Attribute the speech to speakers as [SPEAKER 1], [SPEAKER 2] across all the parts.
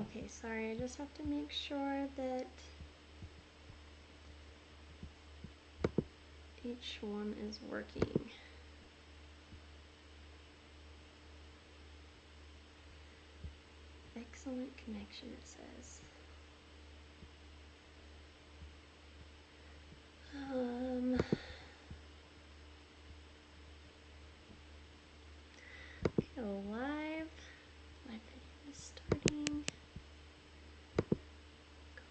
[SPEAKER 1] Okay, sorry, I just have to make sure that each one is working. Excellent connection, it says. Go live. Live video is starting. Go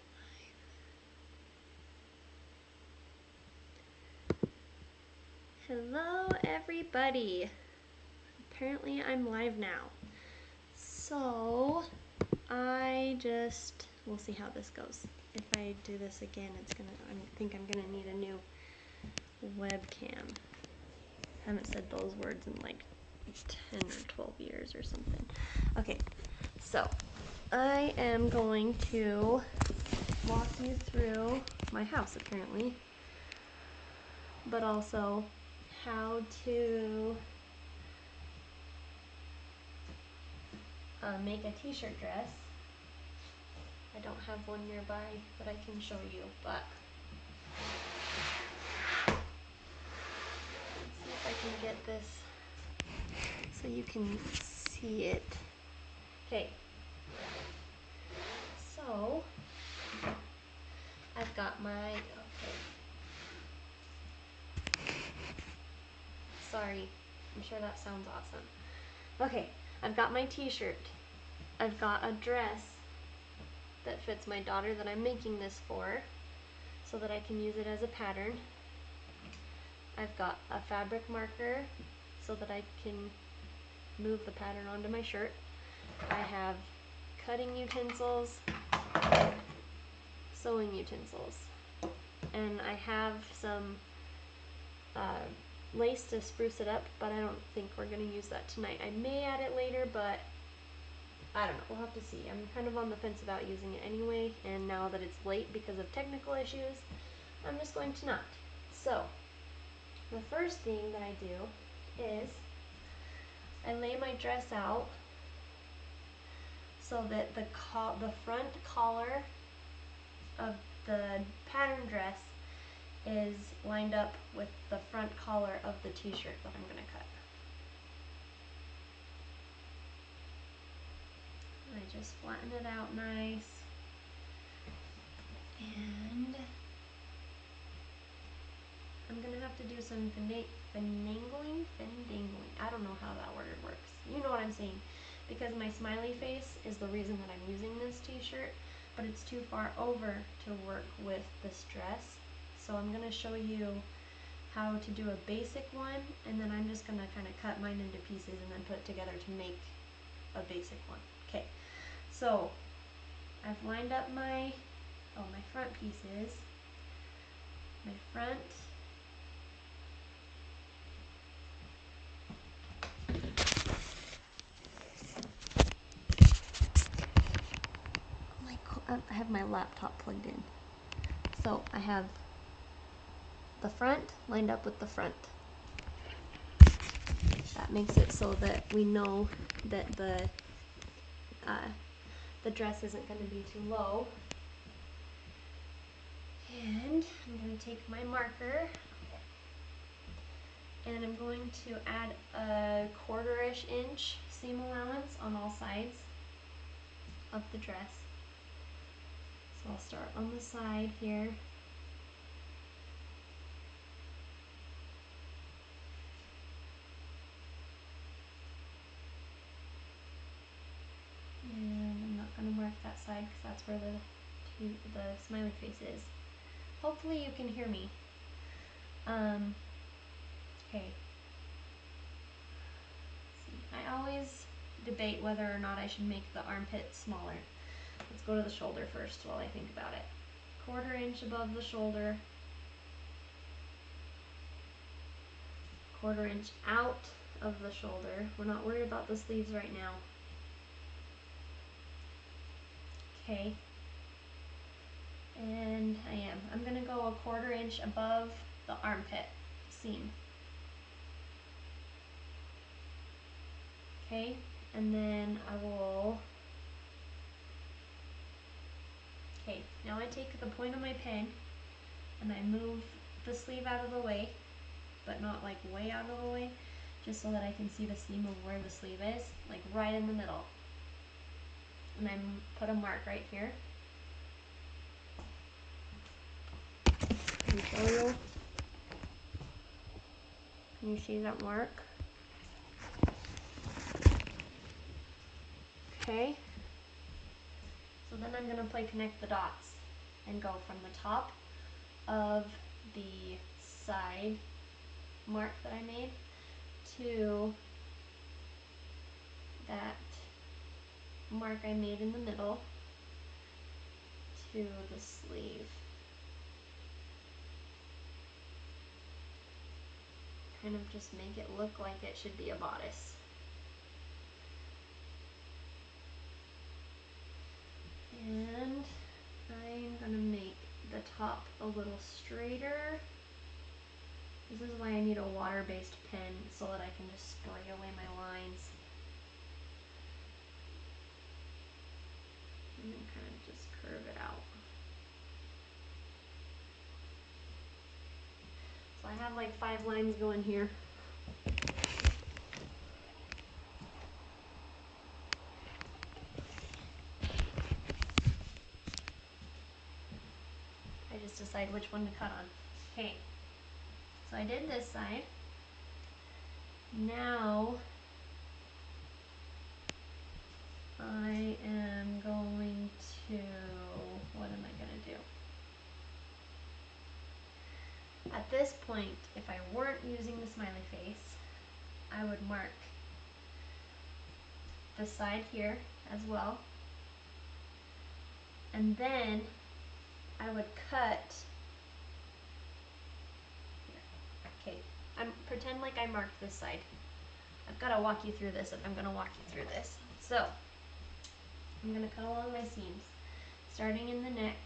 [SPEAKER 1] live. Hello, everybody. Apparently, I'm live now. So, we'll see how this goes. If I do this again, I think I'm gonna need a new webcam. I haven't said those words in like 10 or 12 years or something. Okay, so I am going to walk you through my house apparently, but also how to make a t-shirt dress. I don't have one nearby that I can show you, but let's see if I can get this so you can see it. Okay, so I've got my, sorry, I'm sure that sounds awesome. Okay, I've got my t-shirt. I've got a dress that fits my daughter that I'm making this for so that I can use it as a pattern. I've got a fabric marker so that I can move the pattern onto my shirt. I have cutting utensils, sewing utensils, and I have some lace to spruce it up, but I don't think we're going to use that tonight. I may add it later, but I don't know. We'll have to see. I'm kind of on the fence about using it anyway, and now that it's late because of technical issues, I'm just going to not. So, the first thing that I do is I lay my dress out so that the front collar of the pattern dress is lined up with the front collar of the t-shirt that I'm going to cut. I just flatten it out nice, and I'm going to have to do some finagling, I don't know how that word works. You know what I'm saying, because my smiley face is the reason that I'm using this t-shirt, but it's too far over to work with this dress. So I'm going to show you how to do a basic one, and then I'm just going to kind of cut mine into pieces and then put it together to make a basic one. Okay, so I've lined up my front pieces. My front, I have my laptop plugged in. So I have the front lined up with the front. That makes it so that we know that the dress isn't going to be too low. And I'm going to take my marker and I'm going to add a 1/4 inch seam allowance on all sides of the dress. So I'll start on the side here. And I'm not going to mark that side because that's where the smiley face is. Hopefully you can hear me. Okay. I always debate whether or not I should make the armpit smaller. Let's go to the shoulder first while I think about it. 1/4 inch above the shoulder. 1/4 inch out of the shoulder. We're not worried about the sleeves right now. Okay. And I'm going to go a 1/4 inch above the armpit seam. Okay, and then I will Okay, now I take the point of my pen and I move the sleeve out of the way, but not like way out of the way, just so that I can see the seam of where the sleeve is, like right in the middle. And I put a mark right here. Can you show you? Can you see that mark? Okay. So then I'm gonna play connect the dots and go from the top of the side mark that I made to that mark I made in the middle to the sleeve. Kind of just make it look like it should be a bodice. And I'm gonna make the top a little straighter. This is why I need a water-based pen so that I can just spray away my lines. And then kind of just curve it out. So I have like 5 lines going here. I just decide which one to cut on. Okay, so I did this side. Now I am going to, what am I gonna do? At this point, if I weren't using the smiley face, I would mark the side here as well. And then I would cut, okay, pretend like I marked this side. I've got to walk you through this if I'm going to walk you through this. So, I'm going to cut along my seams. Starting in the neck,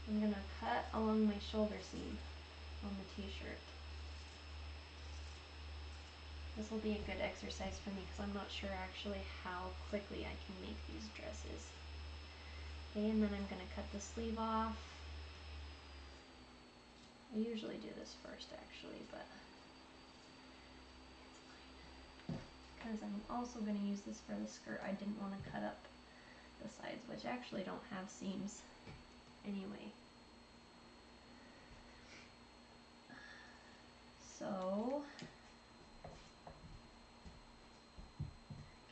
[SPEAKER 1] I'm going to cut along my shoulder seam on the t-shirt. This will be a good exercise for me because I'm not sure actually how quickly I can make these dresses. Okay, and then I'm going to cut the sleeve off. I usually do this first actually, but it's fine. Because I'm also going to use this for the skirt, I didn't want to cut up the sides, which actually don't have seams anyway. So,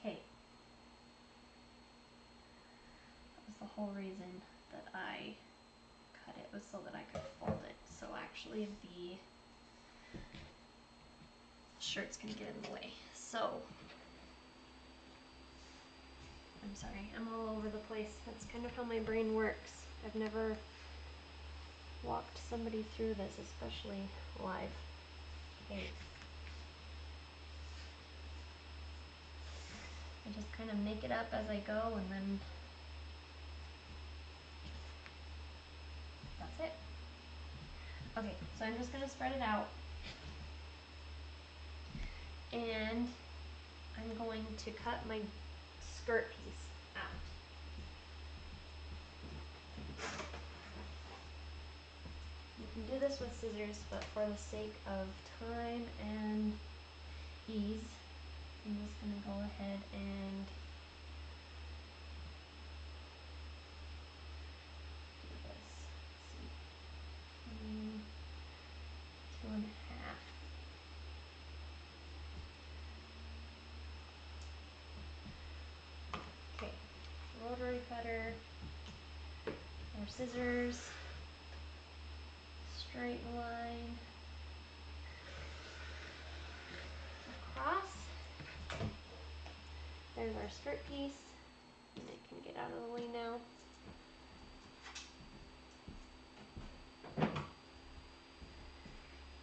[SPEAKER 1] okay. That was the whole reason that I cut it, was so that I could fold it. So actually the shirt's gonna get in the way. So, I'm sorry, I'm all over the place. That's kind of how my brain works. I've never walked somebody through this, especially live. Okay. I just kind of make it up as I go, and then that's it. Okay, so I'm just going to spread it out. And I'm going to cut my skirt piece out. You can do this with scissors, but for the sake of time and ease, I'm just going to go ahead and do this. Let's see. 2.5. Okay, rotary cutter, or scissors, straight line across. There's our skirt piece, and it can get out of the way now.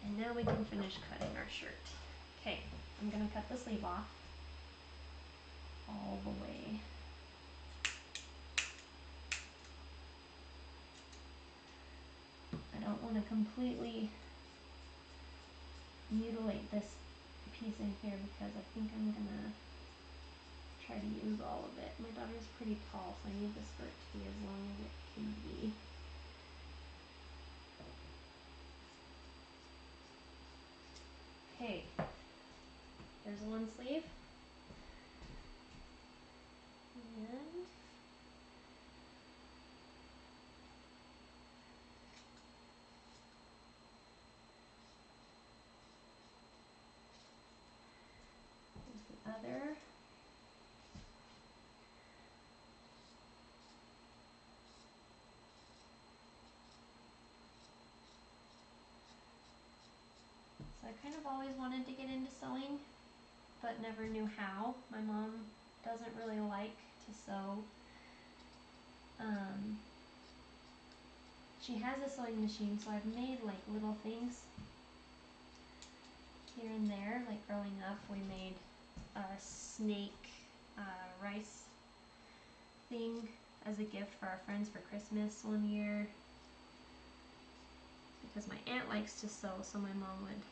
[SPEAKER 1] And now we can finish cutting our shirt. Okay, I'm going to cut the sleeve off all the way. I don't want to completely mutilate this piece in here because I think I'm going to try to use all of it. My daughter's pretty tall, so I need the skirt to be as long as it can be. Okay, there's one sleeve. And here's the other. So I kind of always wanted to get into sewing, but never knew how. My mom doesn't really like to sew. She has a sewing machine, so I've made like little things here and there. Like growing up, we made a snake rice thing as a gift for our friends for Christmas one year. Because my aunt likes to sew, so my mom would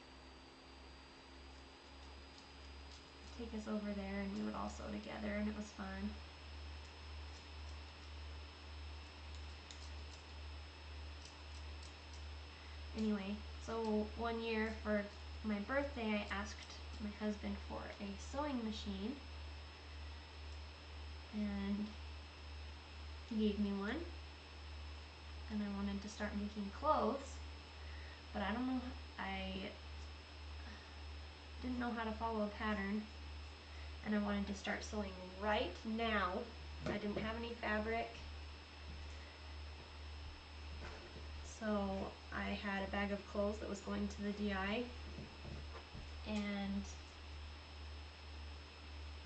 [SPEAKER 1] take us over there and we would all sew together, and it was fun. Anyway, so one year for my birthday, I asked my husband for a sewing machine, and he gave me one, and I wanted to start making clothes, but I don't know, I didn't know how to follow a pattern, and I wanted to start sewing right now. I didn't have any fabric, so I had a bag of clothes that was going to the DI, and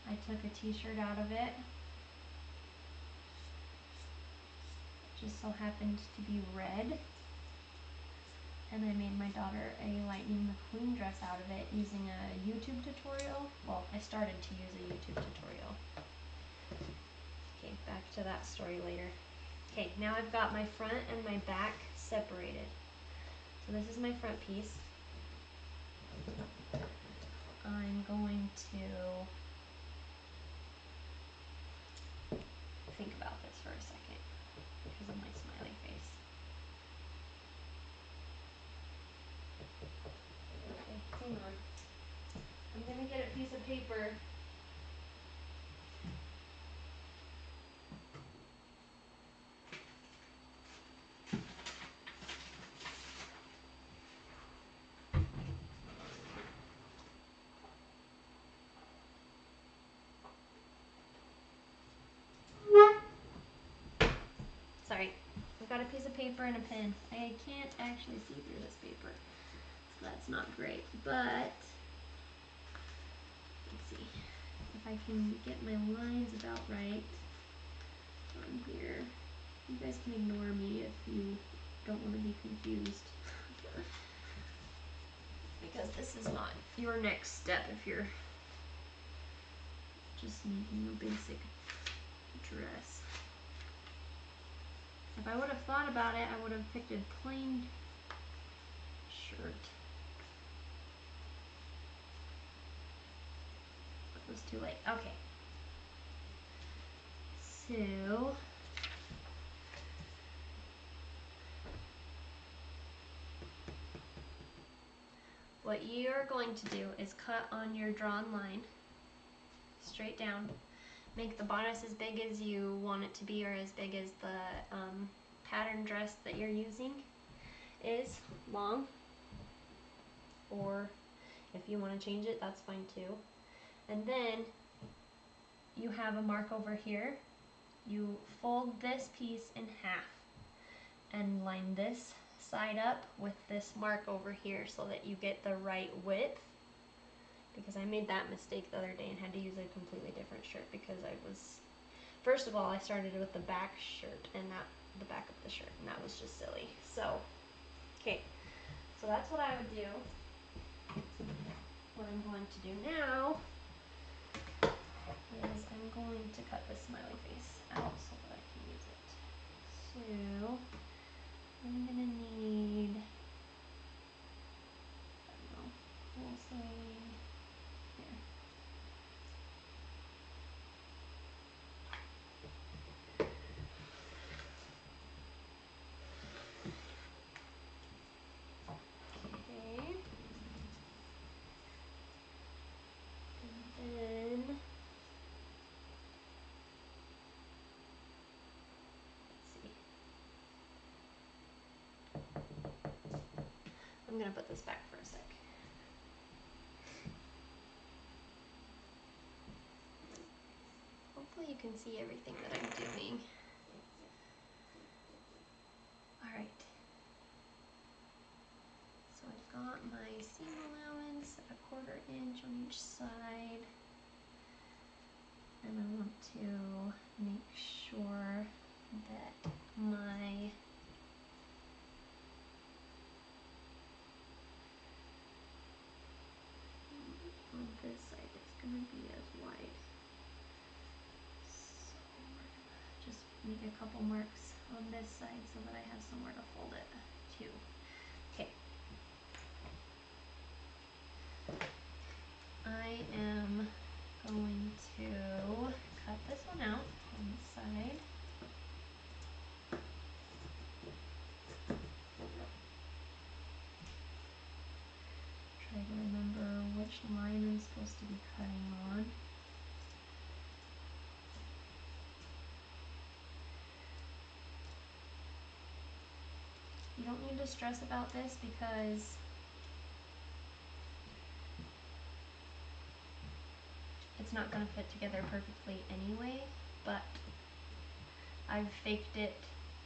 [SPEAKER 1] I took a t-shirt out of it. It just so happened to be red, and I made my daughter a Lightning McQueen dress out of it using a YouTube tutorial. Well, I started to use a YouTube tutorial. Okay, back to that story later. Okay, now I've got my front and my back separated. So this is my front piece. I'm going to think about this for a second because of my smiley face. Okay, hang on. I'm gonna get a piece of paper. Sorry, I've got a piece of paper and a pen. I can't actually see through this paper, so that's not great, but let's see if I can get my lines about right on here. You guys can ignore me if you don't want to be confused. Because this is not your next step if you're just making a basic dress. If I would have thought about it, I would have picked a plain shirt. But it was too late. Okay. So what you're going to do is cut on your drawn line straight down. Make the bodice as big as you want it to be, or as big as the pattern dress that you're using is long. Or if you want to change it, that's fine too. And then you have a mark over here. You fold this piece in half and line this side up with this mark over here so that you get the right width. Because I made that mistake the other day and had to use a completely different shirt because I was, first of all, I started with the back shirt and the back of the shirt, and that was just silly. So, okay, so that's what I would do. What I'm going to do now is I'm going to cut this smiley face out so that I can use it. So, I'm gonna need, I don't know, full sewing here. I'm gonna put this back for a sec. Hopefully you can see everything that I'm doing. Alright. So I've got my seam allowance at 1/4 inch on each side. And I want to make sure that my on this side is going to be as wide. So we're going to just make a couple marks on this side so that I have somewhere to fold it to. Okay. I am going to cut this one out on the side. Try to remember which line I'm supposed to be cutting on. You don't need to stress about this because it's not going to fit together perfectly anyway, but I've faked it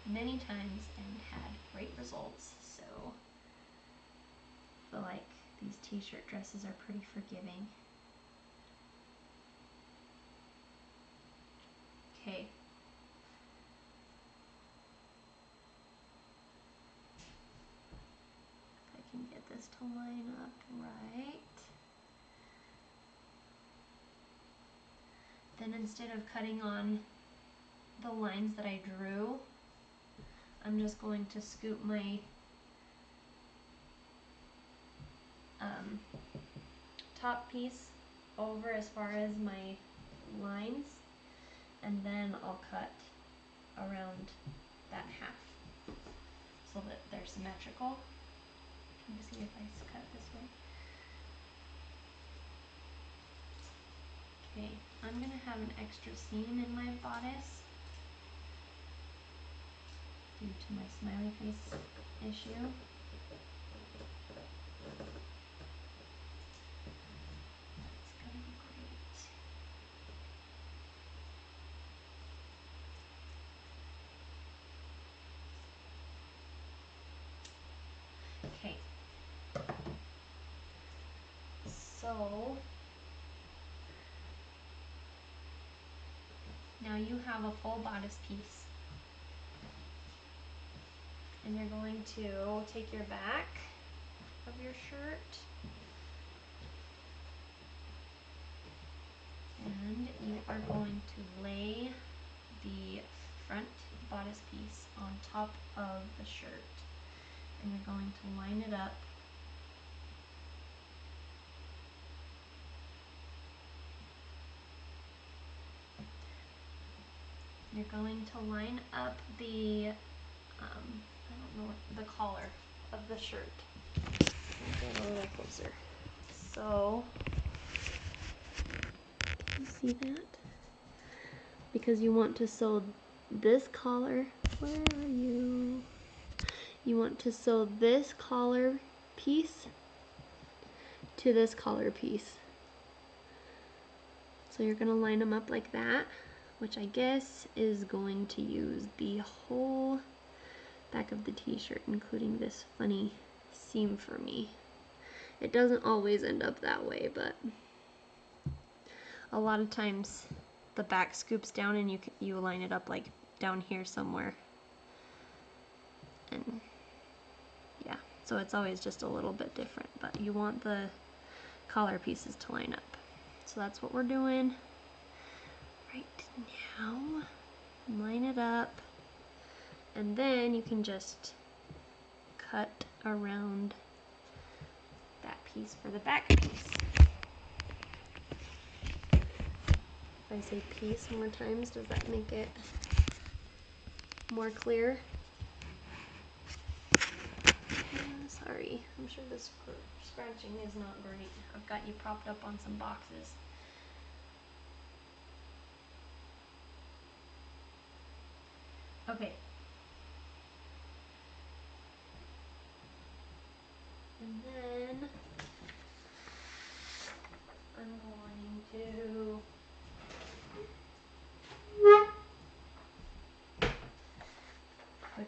[SPEAKER 1] many times and had great results, so I feel like these t-shirt dresses are pretty forgiving. Okay. If I can get this to line up right. Then instead of cutting on the lines that I drew, I'm just going to scoop my top piece over as far as my lines, and then I'll cut around that half so that they're symmetrical. Let me see if I cut it this way. Okay, I'm gonna have an extra seam in my bodice due to my smiley face issue. That's gonna be great. Okay. So now you have a full bodice piece. And you're going to take your back of your shirt and you are going to lay the front bodice piece on top of the shirt, and you're going to line it up you're going to line up the I don't know, the collar of the shirt. Get a little closer. So, can you see that? Because you want to sew this collar. Where are you? You want to sew this collar piece to this collar piece. So you're going to line them up like that, which I guess is going to use the whole back of the t-shirt, including this funny seam for me. It doesn't always end up that way, but a lot of times the back scoops down and you line it up like down here somewhere. And yeah, so it's always just a little bit different, but you want the collar pieces to line up. So that's what we're doing right now. Line it up, and then you can just cut around that piece for the back piece. If I say piece more times, does that make it more clear? Sorry, I'm sure this scratching is not great. I've got you propped up on some boxes. Okay.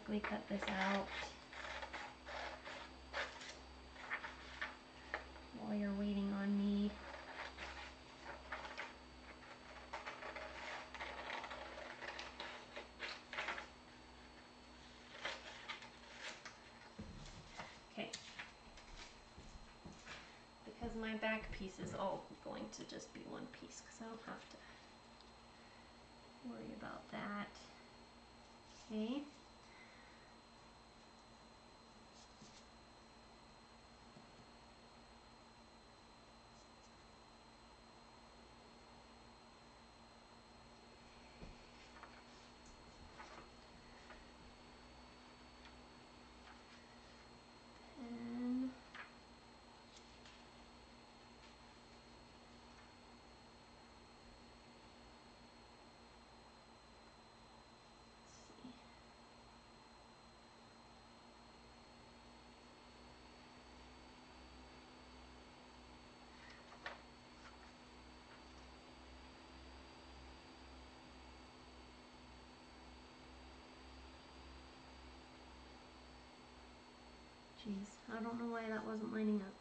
[SPEAKER 1] quickly cut this out while you're waiting on me. Okay. Because my back piece is all going to just be one piece because I don't have to worry about that. Okay. And jeez, I don't know why that wasn't lining up.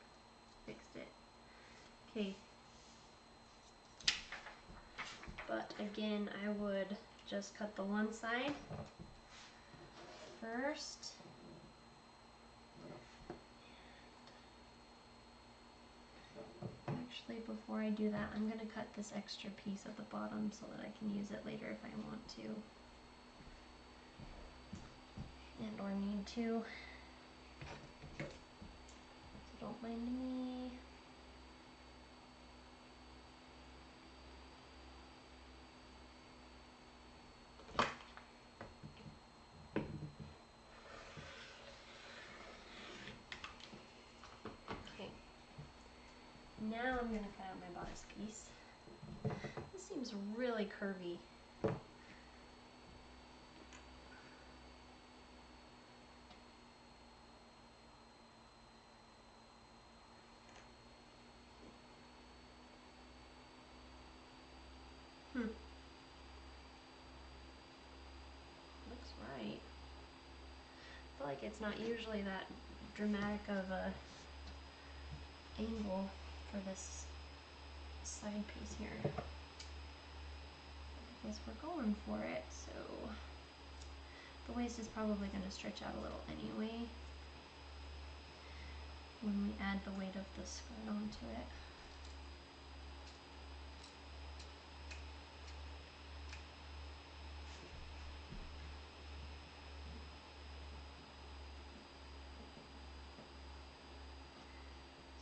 [SPEAKER 1] Fixed it. Okay. But again, I would just cut the one side first. Actually, before I do that, I'm going to cut this extra piece at the bottom so that I can use it later if I want to. And or need to. So don't mind me. Okay. Now I'm going to cut out my bodice piece. This seems really curvy. Looks right. I feel like it's not usually that dramatic of a angle for this side piece here. I guess we're going for it, so the waist is probably going to stretch out a little anyway when we add the weight of the skirt onto it.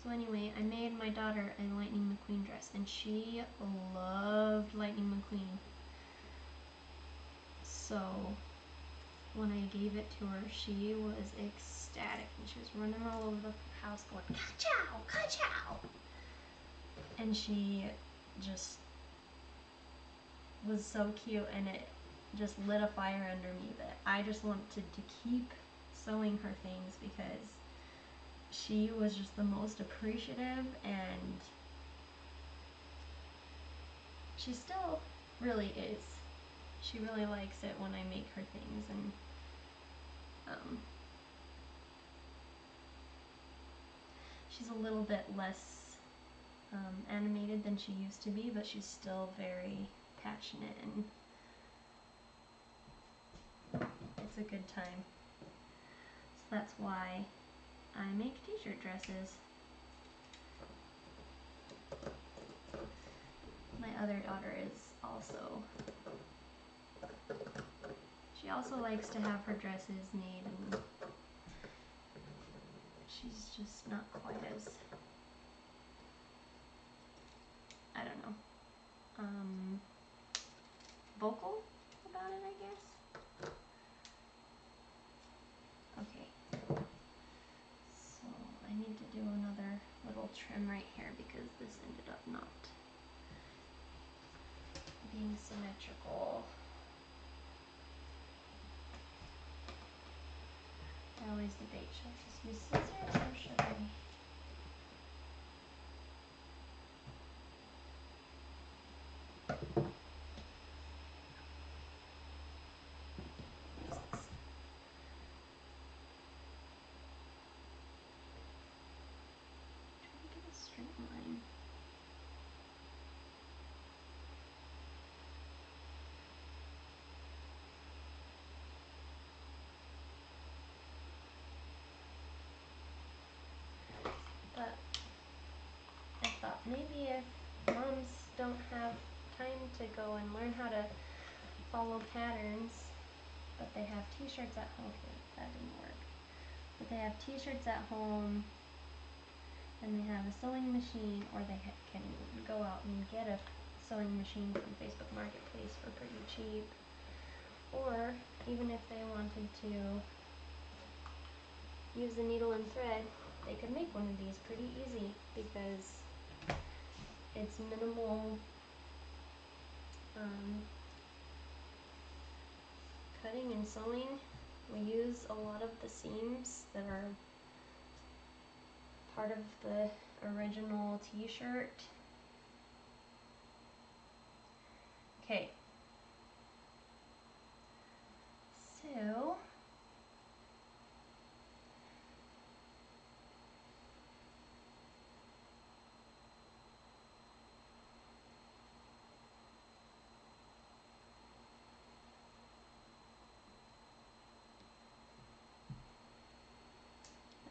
[SPEAKER 1] So anyway, I made my daughter a Lightning McQueen dress, and she loved Lightning McQueen. So when I gave it to her, she was ecstatic, and she was running all over the house going, "Ka-chow! Ka-chow!" And she just was so cute, and it just lit a fire under me that I just wanted to keep sewing her things because she was just the most appreciative, and she still really is. She really likes it when I make her things, and she's a little bit less animated than she used to be, but she's still very passionate, and it's a good time. So that's why I make t-shirt dresses. My other daughter is also, she also likes to have her dresses made, and she's just not quite as, I don't know, vocal about it, I guess. Okay, so I need to do another little trim right here because this ended up not being symmetrical. I always debate, should I just use scissors or should I? maybe if moms don't have time to go and learn how to follow patterns, but they have t-shirts at home. Okay, that didn't work. But they have t-shirts at home and they have a sewing machine, or they can go out and get a sewing machine from Facebook Marketplace for pretty cheap. Or even if they wanted to use a needle and thread, they could make one of these pretty easy because it's minimal cutting and sewing. We use a lot of the seams that are part of the original t-shirt. Okay, so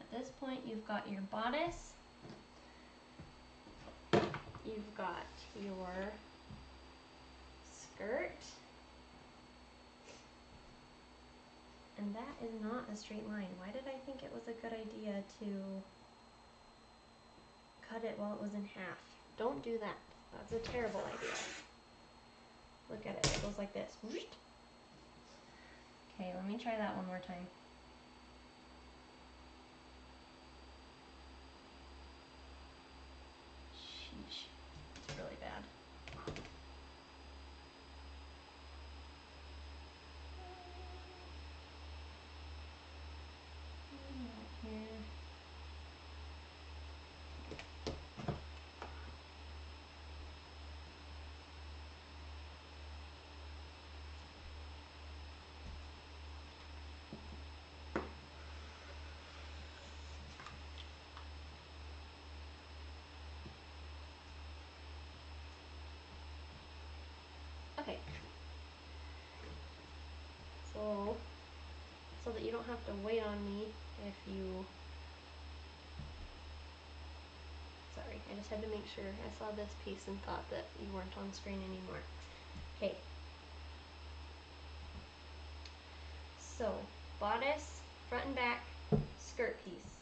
[SPEAKER 1] at this point you've got your bodice, you've got your skirt, and that is not a straight line. Why did I think it was a good idea to cut it while it was in half? Don't do that. That's a terrible idea. Look at it. It goes like this. Okay, let me try that one more time. Sheesh. It's really bad. Here. Okay. So that you don't have to wait on me if you... Sorry, I just had to make sure. I saw this piece and thought that you weren't on screen anymore. Okay. So, bodice, front and back, skirt piece.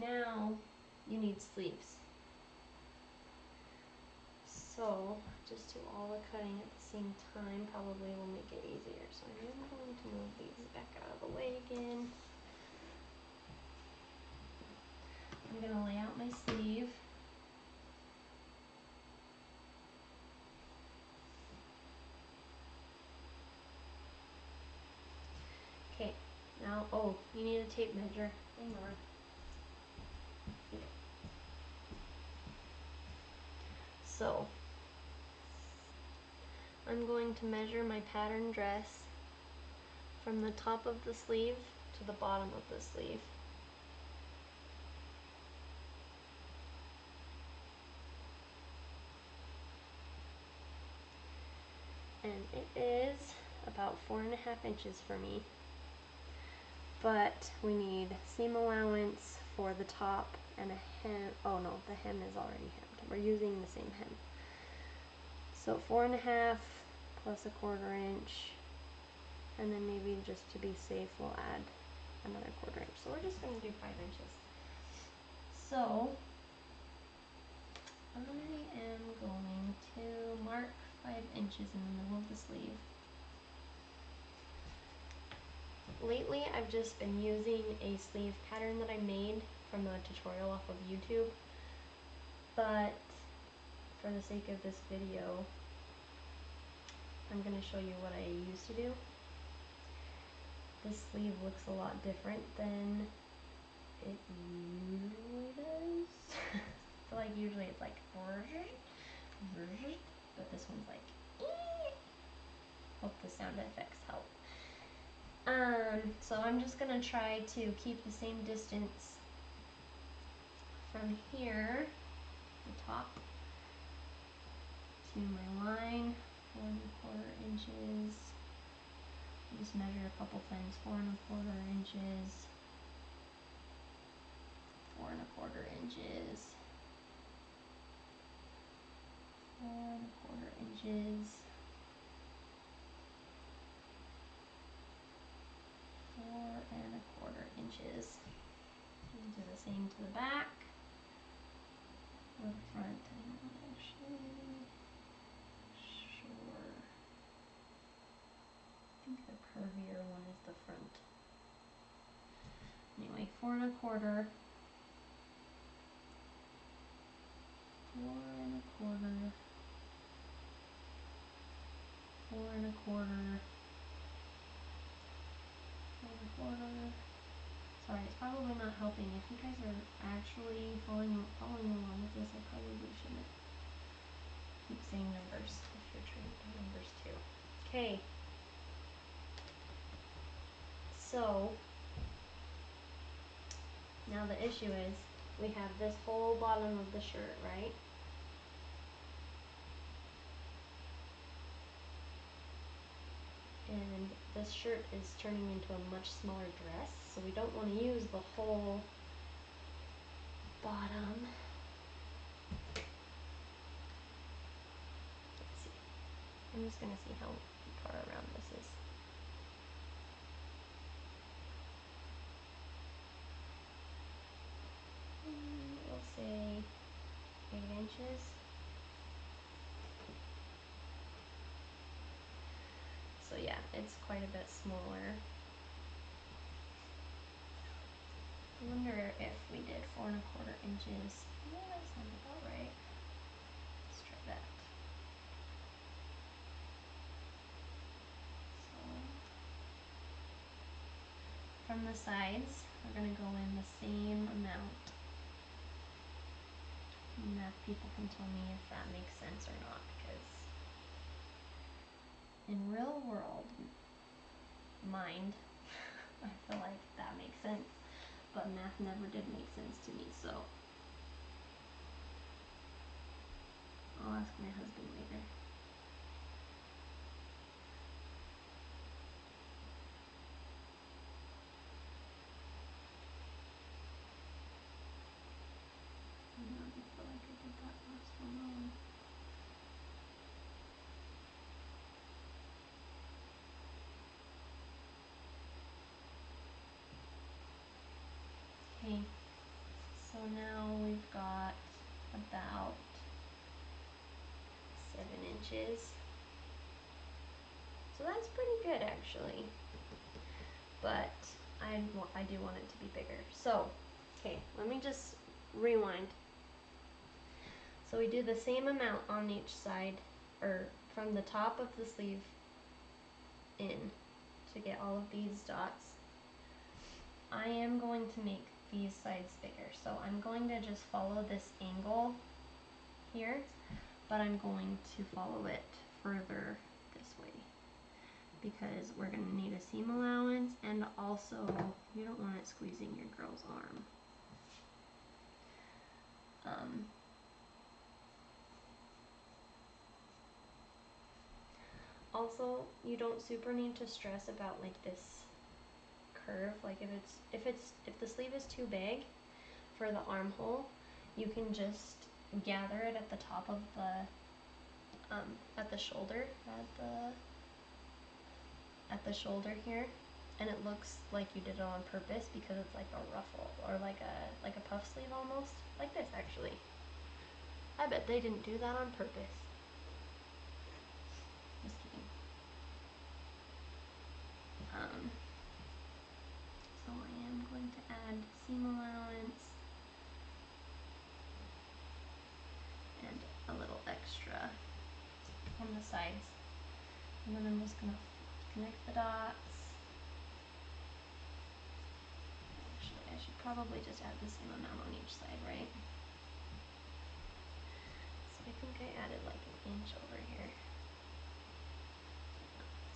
[SPEAKER 1] Now, you need sleeves. So, just do all the cutting at the same time probably will make it easier. So I am going to move these back out of the way again. I'm going to lay out my sleeve. Okay, now, oh, you need a tape measure. Hang on. So, I'm going to measure my pattern dress from the top of the sleeve to the bottom of the sleeve. And it is about 4.5 inches for me. But we need seam allowance for the top and a hem. Oh no, the hem is already hemmed. We're using the same hem. So 4.5 plus a 1/4 inch, and then maybe just to be safe we'll add another 1/4 inch. So we're just going to do 5 inches. So I am going to mark 5 inches in the middle of the sleeve. Lately I've just been using a sleeve pattern that I made from a tutorial off of YouTube, but for the sake of this video I'm going to show you what I used to do. This sleeve looks a lot different than it usually does. So like usually it's like but this one's like hope the sound effects help. So I'm just gonna try to keep the same distance from here, the top, to my line, 4.25 inches. Just measure a couple times, 4.25 inches, 4.25 inches, is 4¼ inches. We'll do the same to the back or the front. I'm not actually sure. I think the curvier one is the front. Anyway, 4¼ 4¼ 4¼ 4¼ Sorry, it's probably not helping. If you guys are actually following along with this, I probably shouldn't keep saying numbers if you're trained by numbers too. Okay. So now the issue is we have this whole bottom of the shirt, right? And this shirt is turning into a much smaller dress, so we don't want to use the whole bottom. Let's see. I'm just going to see how far around this is. We'll say 8 inches. So yeah, it's quite a bit smaller. I wonder if we did 4¼ inches. Yeah, that sounds about right. Let's try that. So from the sides, we're going to go in the same amount. Math people can tell me if that makes sense or not, because in real world mind, I feel like that makes sense, but math never did make sense to me, so I'll ask my husband later. I feel like I did that last one wrong. Okay, so now we've got about 7 inches. So that's pretty good actually. But I do want it to be bigger. So, okay, let me just rewind. So we do the same amount on each side, or from the top of the sleeve in, to get all of these dots. I am going to make these sides bigger, so I'm going to just follow this angle here, but I'm going to follow it further this way because we're going to need a seam allowance, and also you don't want it squeezing your girl's arm. Also, you don't super need to stress about like this curve. Like if the sleeve is too big for the armhole, you can just gather it at the top of the at the shoulder, at the shoulder here, and it looks like you did it on purpose because it's like a ruffle or like a puff sleeve almost, like this actually. I bet they didn't do that on purpose. Just kidding. So I am going to add seam allowance and a little extra on the sides. And then I'm just going to connect the dots. Actually, I should probably just add the same amount on each side, right? So I think I added like an inch over here.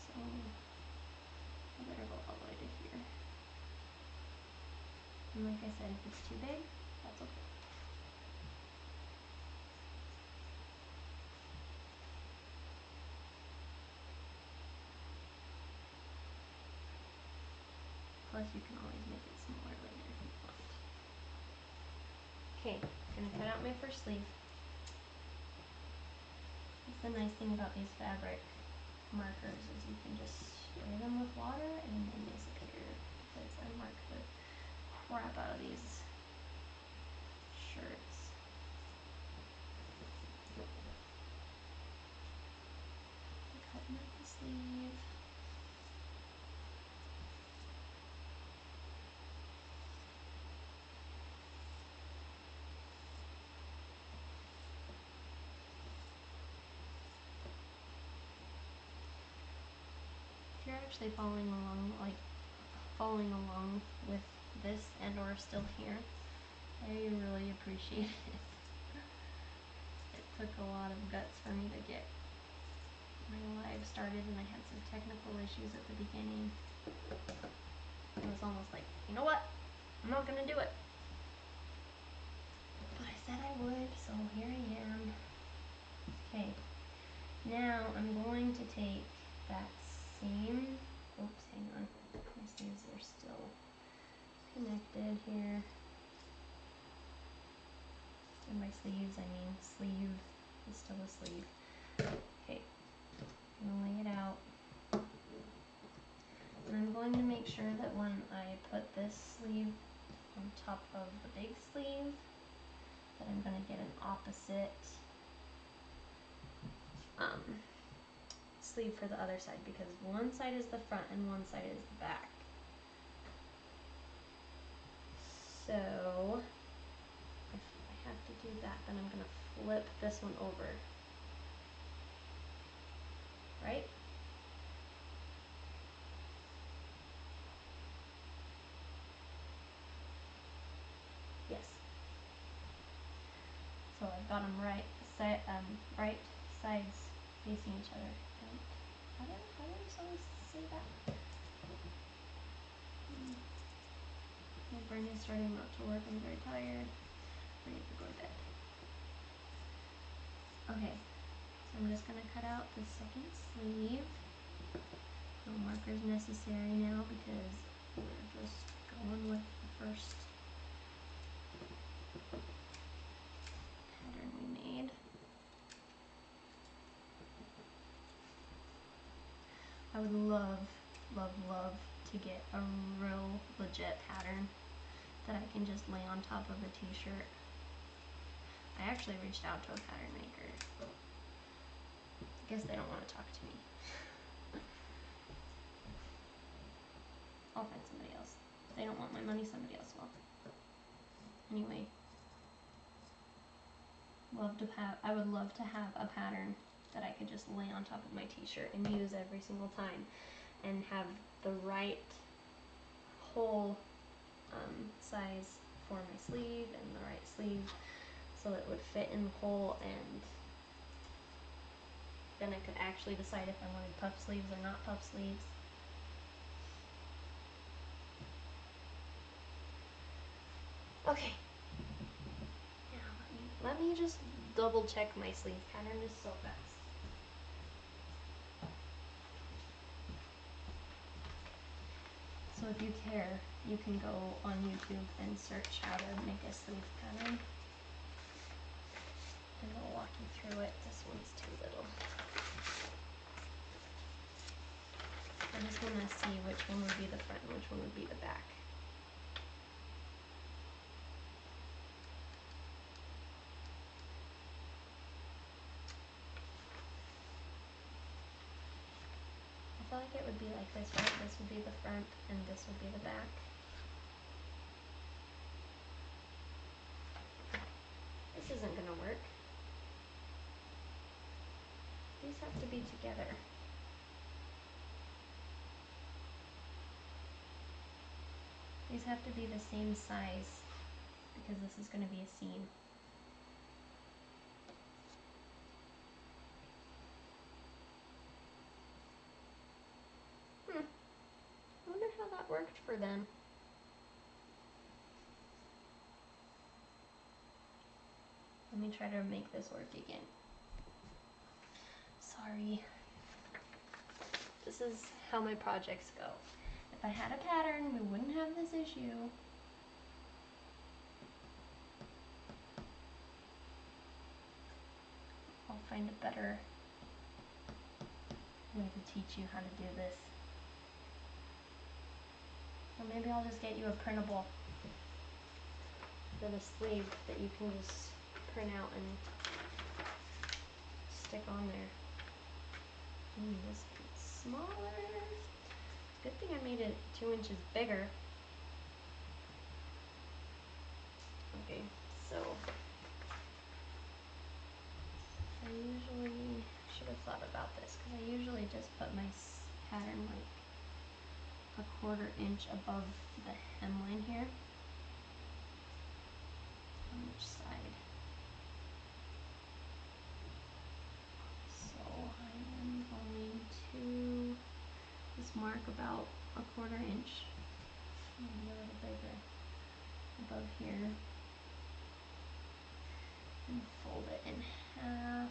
[SPEAKER 1] So I better go all the way to here. And like I said, if it's too big, that's okay. Plus you can always make it smaller later if you want. Okay, I'm gonna cut out my first sleeve. The nice thing about these fabric markers is you can just spray them with water and they disappear, because I mark the crap out of these shirts. Cutting up the sleeve. If you're actually following along with this and or still here, I really appreciate it. It took a lot of guts for me to get my live started, and I had some technical issues at the beginning. It was almost like, you know what? I'm not gonna do it. But I said I would, so here I am. Okay. Now I'm going to take that same, oops, hang on. My sleeves are still connected here. And by sleeves, I mean sleeve is still a sleeve. Okay, I'm gonna lay it out. And I'm going to make sure that when I put this sleeve on top of the big sleeve, that I'm gonna get an opposite sleeve for the other side, because one side is the front and one side is the back. So if I have to do that, then I'm gonna flip this one over, right? Yes. So I've got them right sides facing each other. How do I always say that? My brain is starting not to work. I'm very tired. I need to go to bed. Okay, so I'm just gonna cut out the second sleeve. No markers necessary now because we're just going with the first pattern we made. I would love, love, love to get a real legit pattern that I can just lay on top of a t-shirt. I actually reached out to a pattern maker. I guess they don't want to talk to me. I'll find somebody else. If they don't want my money, somebody else will. Anyway, I would love to have a pattern that I could just lay on top of my t-shirt and use every single time, and have the right hole size for my sleeve and the right sleeve so it would fit in the hole, and then I could actually decide if I wanted puff sleeves or not puff sleeves. Okay. Now let me just double check my sleeve pattern just so fast. So if you care, you can go on YouTube and search how to make a sleeve pattern, and I'll walk you through it. This one's too little. I just want to see which one would be the front and which one would be the back. I feel like it would be like this, right? This would be the front and this would be the back. This isn't gonna work. These have to be together. These have to be the same size because this is going to be a seam. I wonder how that worked for them. Let me try to make this work again. Sorry. This is how my projects go. If I had a pattern, we wouldn't have this issue. I'll find a better I'm going to teach you how to do this. Or maybe I'll just get you a printable for the sleeve that you can just print out and stick on there. Ooh, this one's smaller. Good thing I made it 2 inches bigger. Okay, so I usually should have thought about this because I usually just put my pattern like a 1/4 inch above the hemline here. On each side. So I am going to just mark about a 1/4 inch, maybe a little bigger, above here, and fold it in half.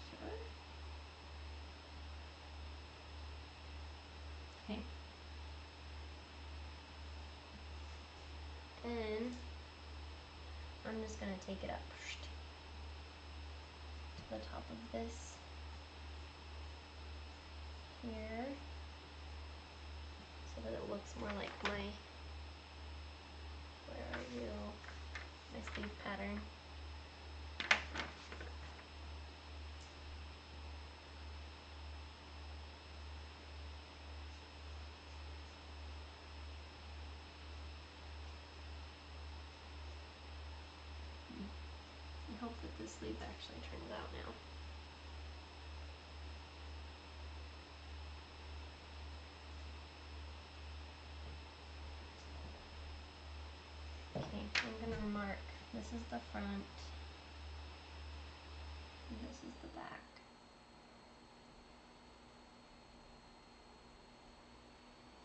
[SPEAKER 1] Sure. Okay. Then I'm just going to take it up to the top of this here so that it looks more like my, where are you, my sleeve pattern. I hope that this sleeve actually turns out now. Okay, I'm going to mark, this is the front, and this is the back.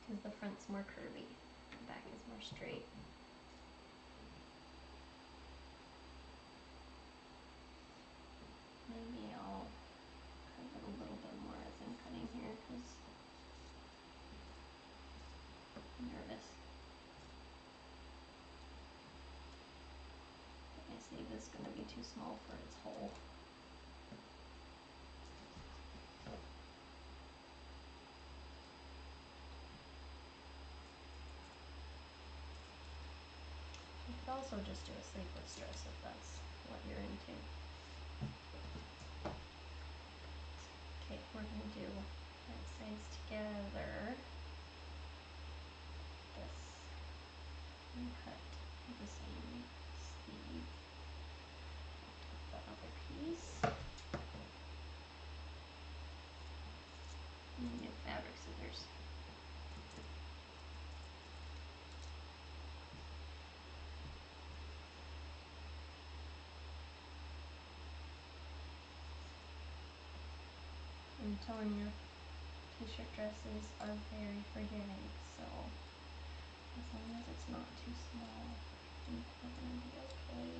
[SPEAKER 1] Because the front's more curvy, the back is more straight. Maybe I'll curve it a little bit more as I'm cutting here because I'm nervous. My sleeve is going to be too small for its hole. You could also just do a sleeveless dress if that's what you're into. Okay, we're going to do right sides together. This and cut the same sleeve. The other piece. And get fabric scissors. I'm telling you, t-shirt dresses are very forgiving, so as long as it's not too small, I think we're going to be okay.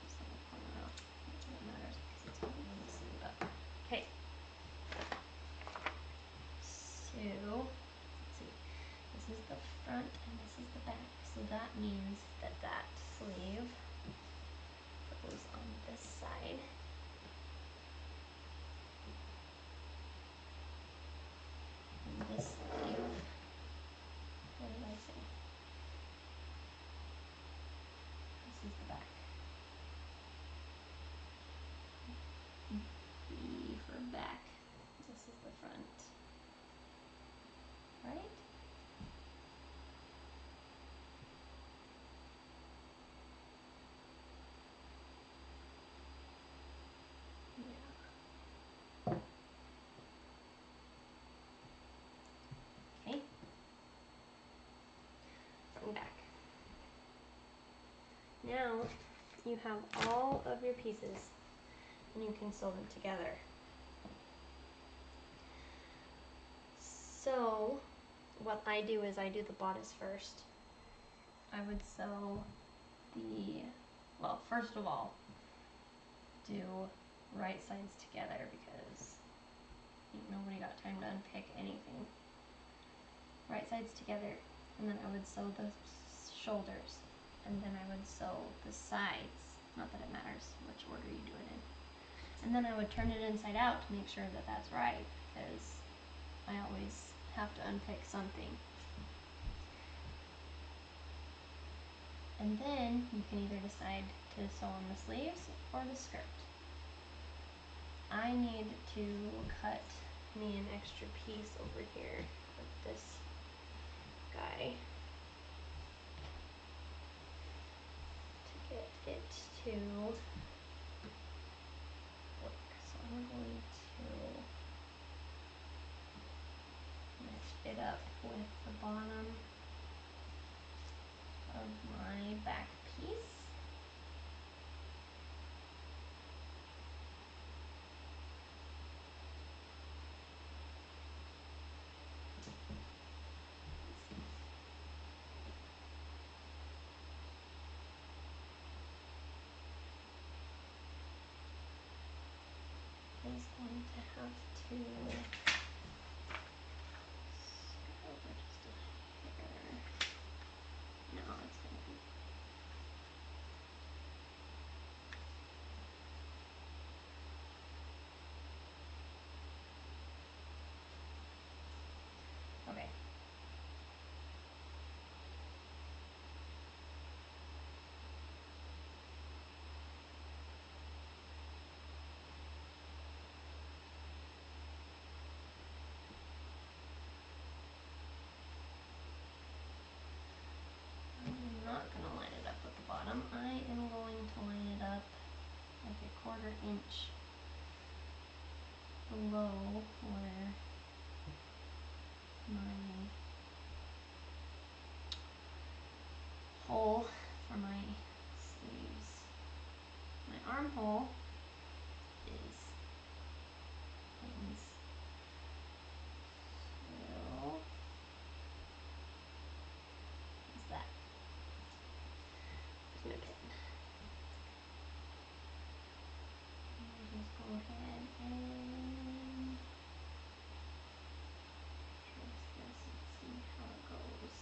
[SPEAKER 1] Just let me corner off. Not that it matters because it's going to be in the sleeve up. Okay. So, let's see. This is the front and this is the back. So that means that that sleeve goes on this side. And this sleeve, what did I say? This is the back. B for back. This is the front. Right? Yeah. Okay. Front and back. Now you have all of your pieces and you can sew them together. So what I do is I do the bodice first. I would sew the, well, first of all, do right sides together because Ain't nobody got time to unpick anything. Right sides together, and then I would sew the shoulders, and then I would sew the sides. Not that it matters which order you do it in. And then I would turn it inside out to make sure that that's right, because I always have to unpick something. And then you can either decide to sew on the sleeves or the skirt. I need to cut me an extra piece over here with this guy to get it to work. So I'm going to match it up with the bottom of my back piece. Is going to have to scoot over just a hair. No, it's gonna be okay. I'm not gonna line it up with the bottom. I am going to line it up like a 1/4 inch below where my hole for my sleeves, my armhole is. So is that. There's my pin. I'll just go ahead and trace this and see how it goes.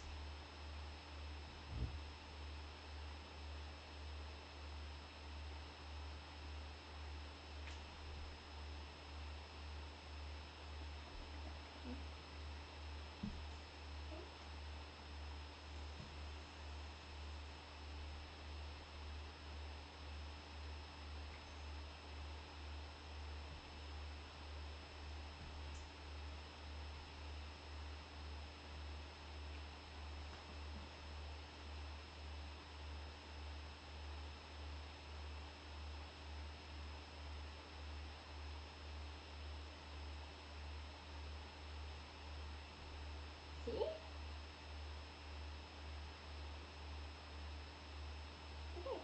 [SPEAKER 1] See? Okay.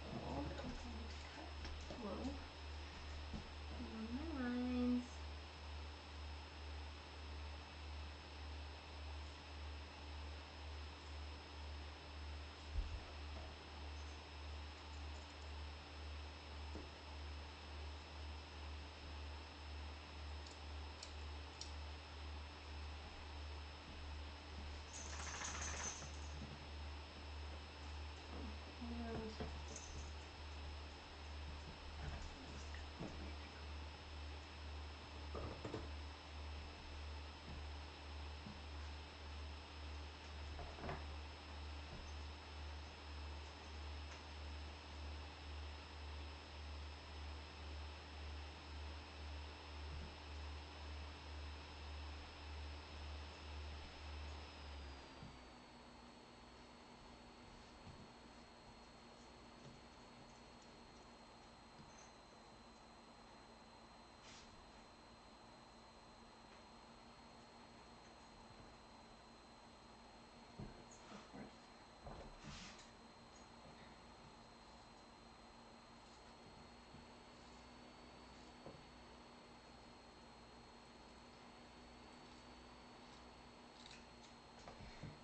[SPEAKER 1] So I'm going to cut through along my lines.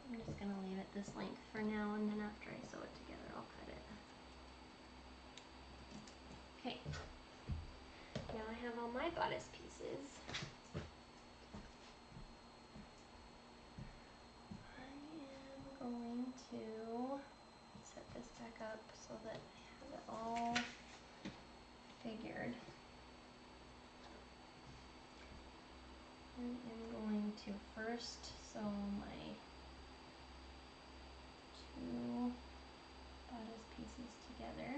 [SPEAKER 1] And I'm just going to leave it this length for now, and then after I sew it together, I'll cut it. Okay, now I have all my bodice pieces. I am going to set this back up so that I have it all figured. I am going to first sew my 2 bodice pieces together.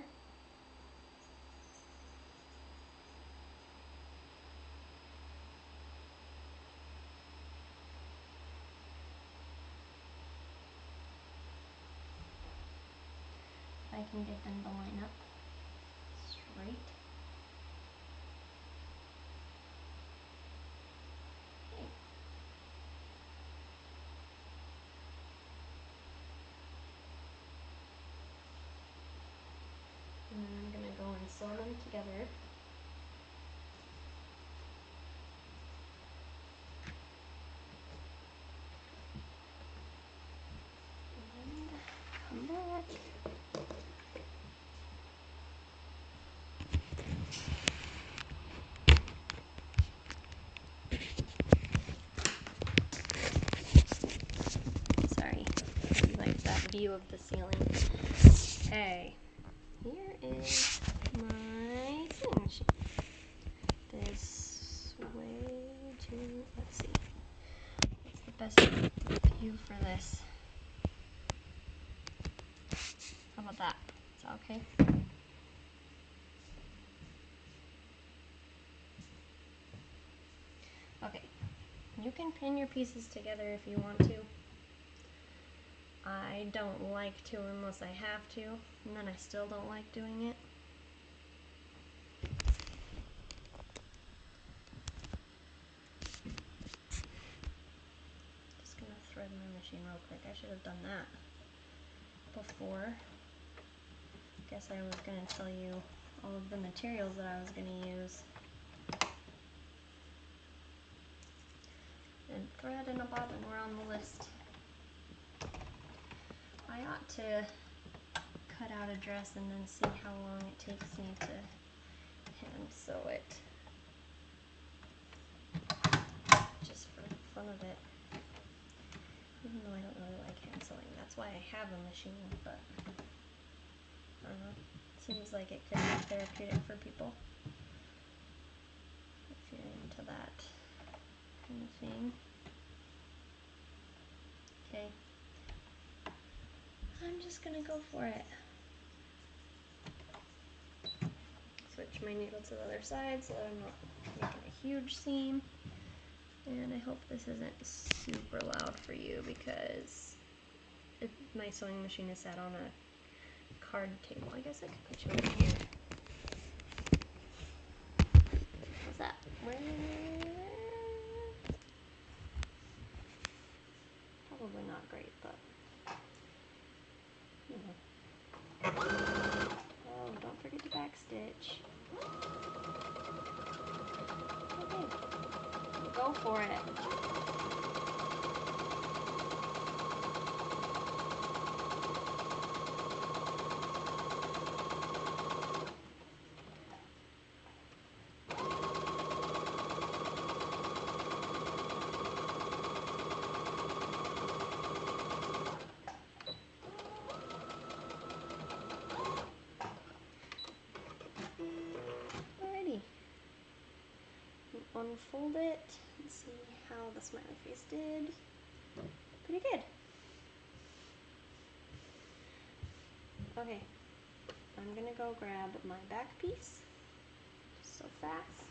[SPEAKER 1] If I can get them to line up straight. Okay. And then I'm going to go and sew them together. And come back. Sorry, like that view of the ceiling. Okay, here is my sewing machine. This way to, let's see, what's the best view for this? How about that? Is that okay? Okay, you can pin your pieces together if you want to. I don't like to unless I have to, and then I still don't like doing it. Just gonna thread my machine real quick. I should have done that before. Guess I was gonna tell you all of the materials that I was gonna use. And thread and a bobbin were on the list. I ought to cut out a dress and then see how long it takes me to hand sew it. Just for the fun of it. Even though I don't really like hand sewing. That's why I have a machine, but I don't know. It seems like it could be therapeutic for people. If you're into that kind of thing. Okay. I'm just gonna go for it. Switch my needle to the other side so that I'm not making a huge seam. And I hope this isn't super loud for you because my sewing machine is set on a card table. I guess I could put you over here. What's that? Where? Probably not great, but you know. Oh, don't forget to backstitch. Okay, go for it. Alrighty. Unfold it and see how the smiley face did. Pretty good. Okay, I'm gonna go grab my back piece. Just so fast.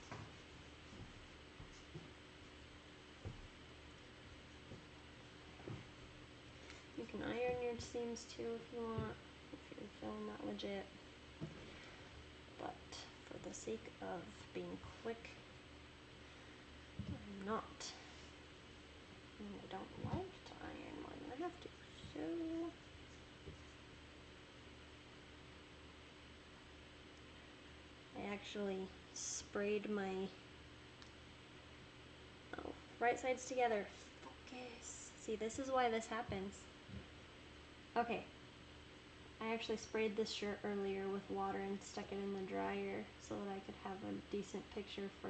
[SPEAKER 1] You can iron your seams too if you want, if you're feeling that legit. But for the sake of being quick, I'm not. And I don't like to iron more than I have to, so I actually sprayed my right sides together. Focus. See, this is why this happens. Okay, I actually sprayed this shirt earlier with water and stuck it in the dryer so that I could have a decent picture for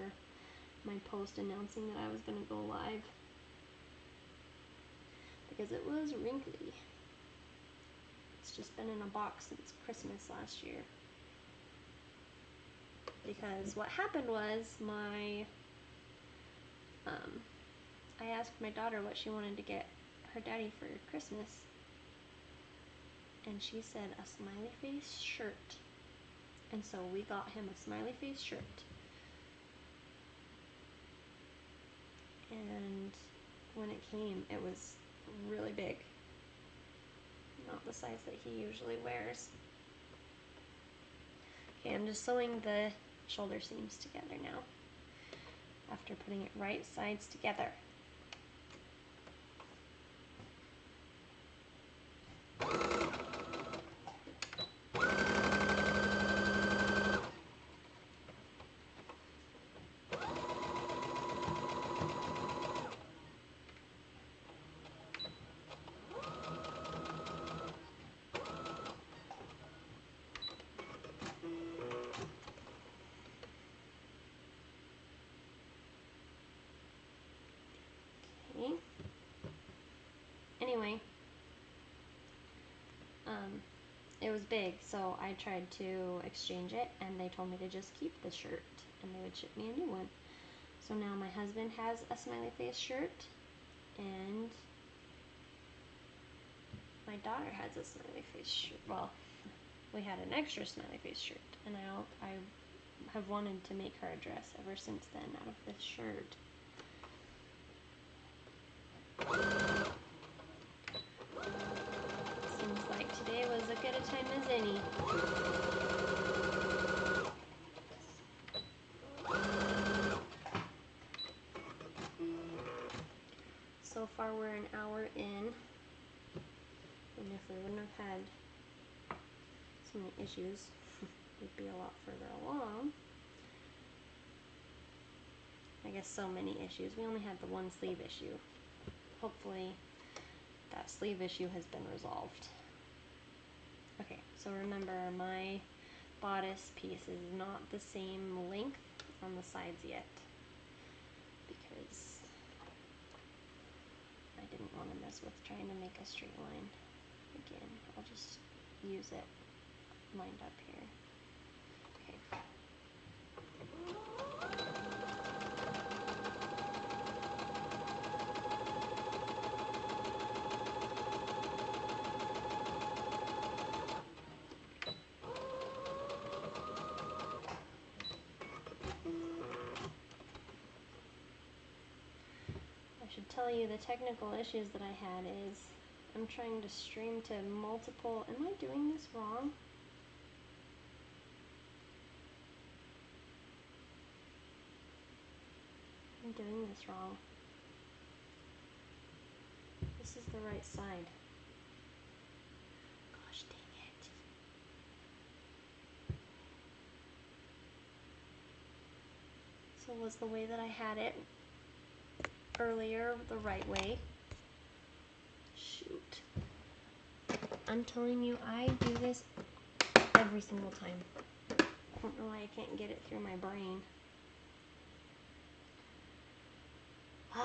[SPEAKER 1] my post announcing that I was going to go live. Because it was wrinkly. It's just been in a box since Christmas last year. Because what happened was I asked my daughter what she wanted to get her daddy for Christmas. And she said a smiley face shirt. And so we got him a smiley face shirt. And when it came, it was really big. Not the size that he usually wears. Okay, I'm just sewing the shoulder seams together now, after putting it right sides together. Okay. Anyway, it was big, so I tried to exchange it, and they told me to just keep the shirt, and they would ship me a new one. So now my husband has a smiley face shirt, and my daughter has a smiley face shirt. Well, we had an extra smiley face shirt, and I have wanted to make her a dress ever since then out of this shirt. Seems like today was as good a time as any. So far we're an hour in, and if we wouldn't have had so many issues, we'd be a lot further along. I guess so many issues. We only had the one sleeve issue. Hopefully that sleeve issue has been resolved. Okay, so remember, my bodice piece is not the same length on the sides yet, because I didn't want to mess with trying to make a straight line again. I'll just use it lined up here. Okay. I should tell you the technical issues that I had is I'm trying to stream to multiple. Am I doing this wrong? I'm doing this wrong. This is the right side. Gosh dang it. So was the way that I had it earlier the right way? Shoot. I'm telling you, I do this every single time. I don't know why I can't get it through my brain. I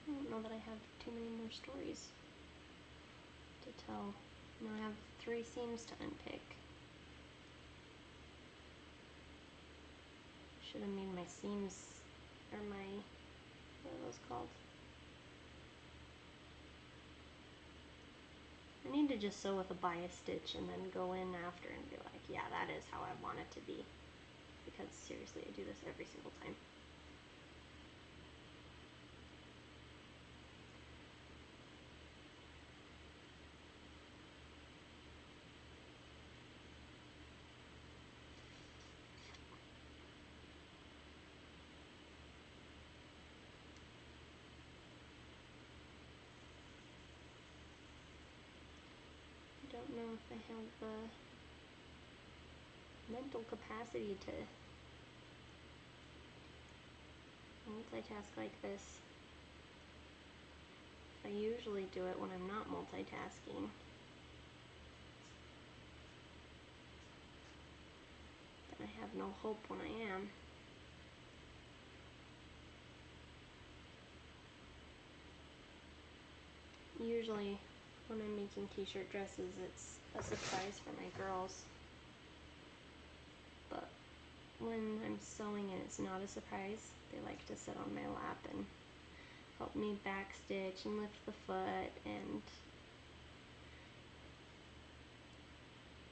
[SPEAKER 1] don't know that I have too many more stories to tell. Now I have 3 seams to unpick. Should have made my seams, or my, what are those called? I need to just sew with a bias stitch and then go in after and be like, yeah, that is how I want it to be. Because seriously, I do this every single time. I don't know if I have the mental capacity to multitask like this. I usually do it when I'm not multitasking. Then I have no hope when I am. Usually when I'm making t-shirt dresses, it's a surprise for my girls. But when I'm sewing and it's not a surprise, they like to sit on my lap and help me backstitch and lift the foot, and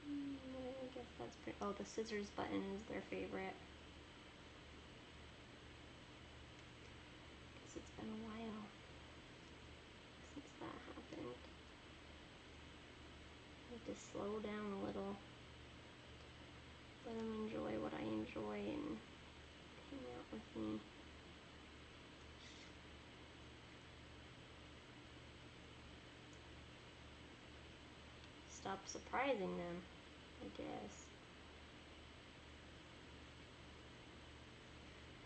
[SPEAKER 1] I guess that's pretty, oh, the scissors button is their favorite. Guess it's been a while since that happened. I need to slow down a little, let them enjoy what I enjoy and hang out with me. Stop surprising them, I guess.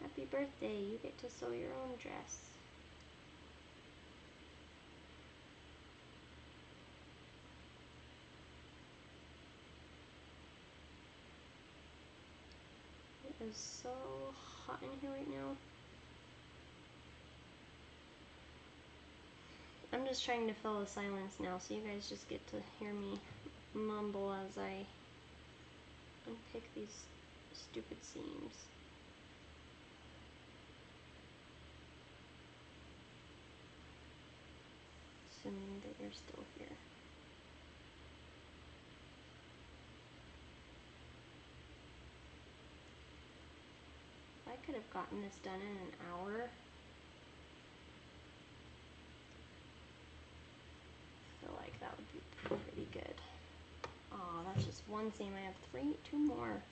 [SPEAKER 1] Happy birthday, you get to sew your own dress. It is so hot in here right now. I'm just trying to fill the silence now, so you guys just get to hear me mumble as I unpick these stupid seams. Assuming that you're still here. If I could have gotten this done in an hour, I feel like that would be pretty good. Oh, that's just one seam. I have two more.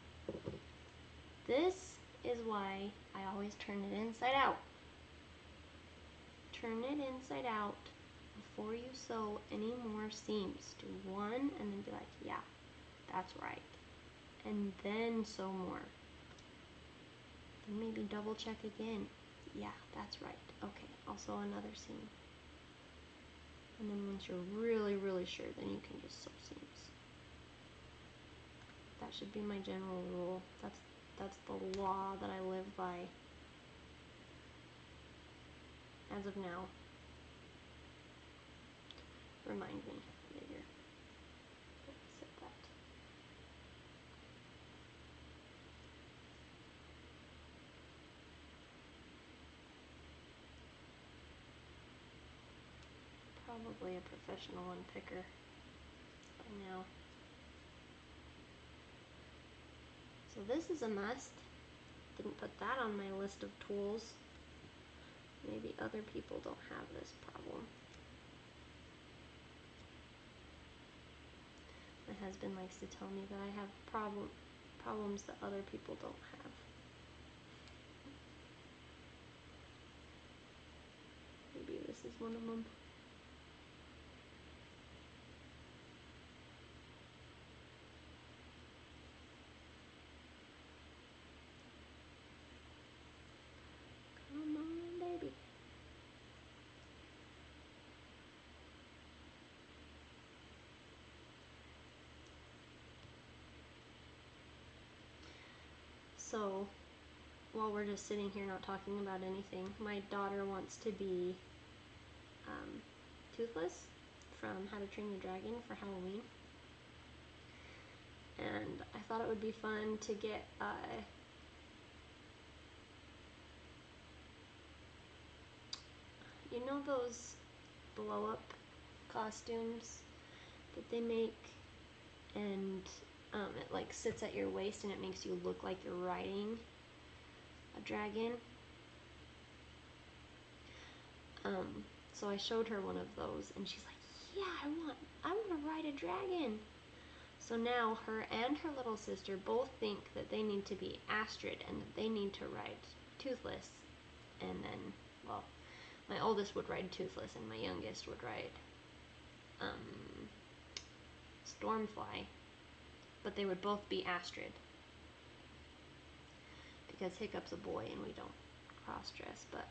[SPEAKER 1] This is why I always turn it inside out. Turn it inside out before you sew any more seams. Do one and then be like, yeah, that's right. And then sew more. Then maybe double check again. Yeah, that's right. Okay, I'll sew another seam. And then once you're really, really sure, then you can just sew seams. That should be my general rule. That's the law that I live by as of now. Remind me later that I said that. Probably a professional unpicker by now. So this is a must. Didn't put that on my list of tools. Maybe other people don't have this problem. My husband likes to tell me that I have problems that other people don't have. Maybe this is one of them. Come on, baby. So, while we're just sitting here not talking about anything, my daughter wants to be Toothless from How to Train Your Dragon for Halloween. And I thought it would be fun to get you know those blow-up costumes that they make, and it like sits at your waist and it makes you look like you're riding a dragon. So I showed her one of those and she's like, yeah, I want to ride a dragon. So now her and her little sister both think that they need to be Astrid and that they need to ride Toothless. And then, well, my oldest would ride Toothless and my youngest would ride Stormfly. But they would both be Astrid. because Hiccup's a boy and we don't cross-dress, but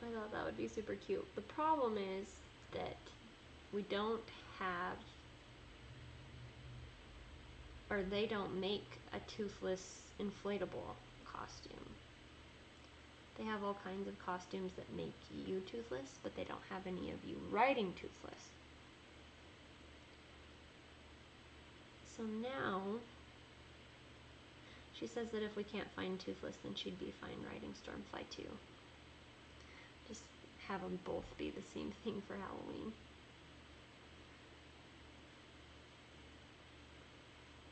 [SPEAKER 1] I thought that would be super cute. The problem is that we don't have, or they don't make a toothless inflatable costume. They have all kinds of costumes that make you toothless, but they don't have any of you riding toothless. So now, she says that if we can't find Toothless, then she'd be fine riding Stormfly too. Just have them both be the same thing for Halloween.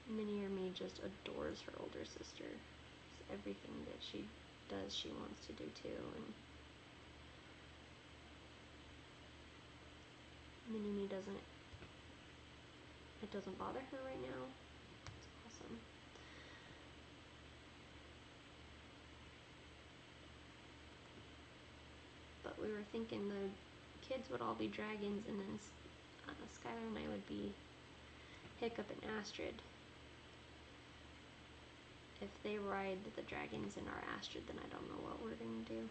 [SPEAKER 1] Minnie or Me just adores her older sister. It's everything that she does, she wants to do too. And Minnie Me doesn't, it doesn't bother her right now. It's awesome. But we were thinking the kids would all be dragons, and then Skylar and I would be Hiccup and Astrid. If they ride the dragons in our Astrid, then I don't know what we're gonna do.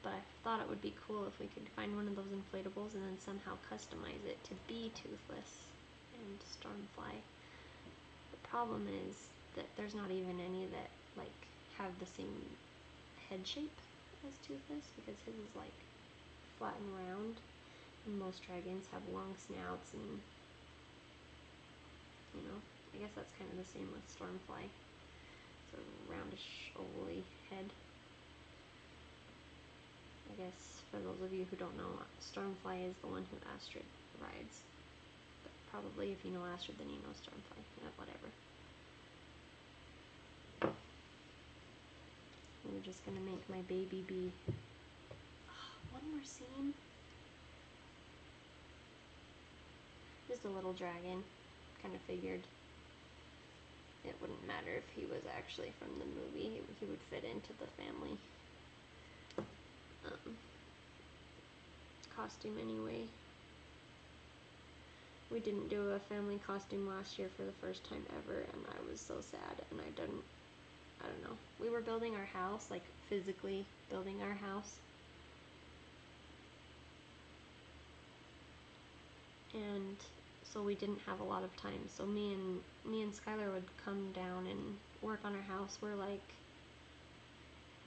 [SPEAKER 1] But I thought it would be cool if we could find one of those inflatables and then somehow customize it to be Toothless and Stormfly. The problem is that there's not even any that like have the same head shape as Toothless, because his is like flat and round, and most dragons have long snouts, and you know, I guess that's kind of the same with Stormfly. It's a roundish, ovally head. I guess for those of you who don't know, Stormfly is the one who Astrid rides. But probably if you know Astrid, then you know Stormfly. Yeah, whatever. We're just gonna make my baby be... one more scene. Just a little dragon. Kind of figured it wouldn't matter if he was actually from the movie. He would fit into the family costume anyway. We didn't do a family costume last year for the first time ever, and I was so sad, and I don't know. We were building our house, like physically building our house. And so we didn't have a lot of time. So me and Skylar would come down and work on our house. We're like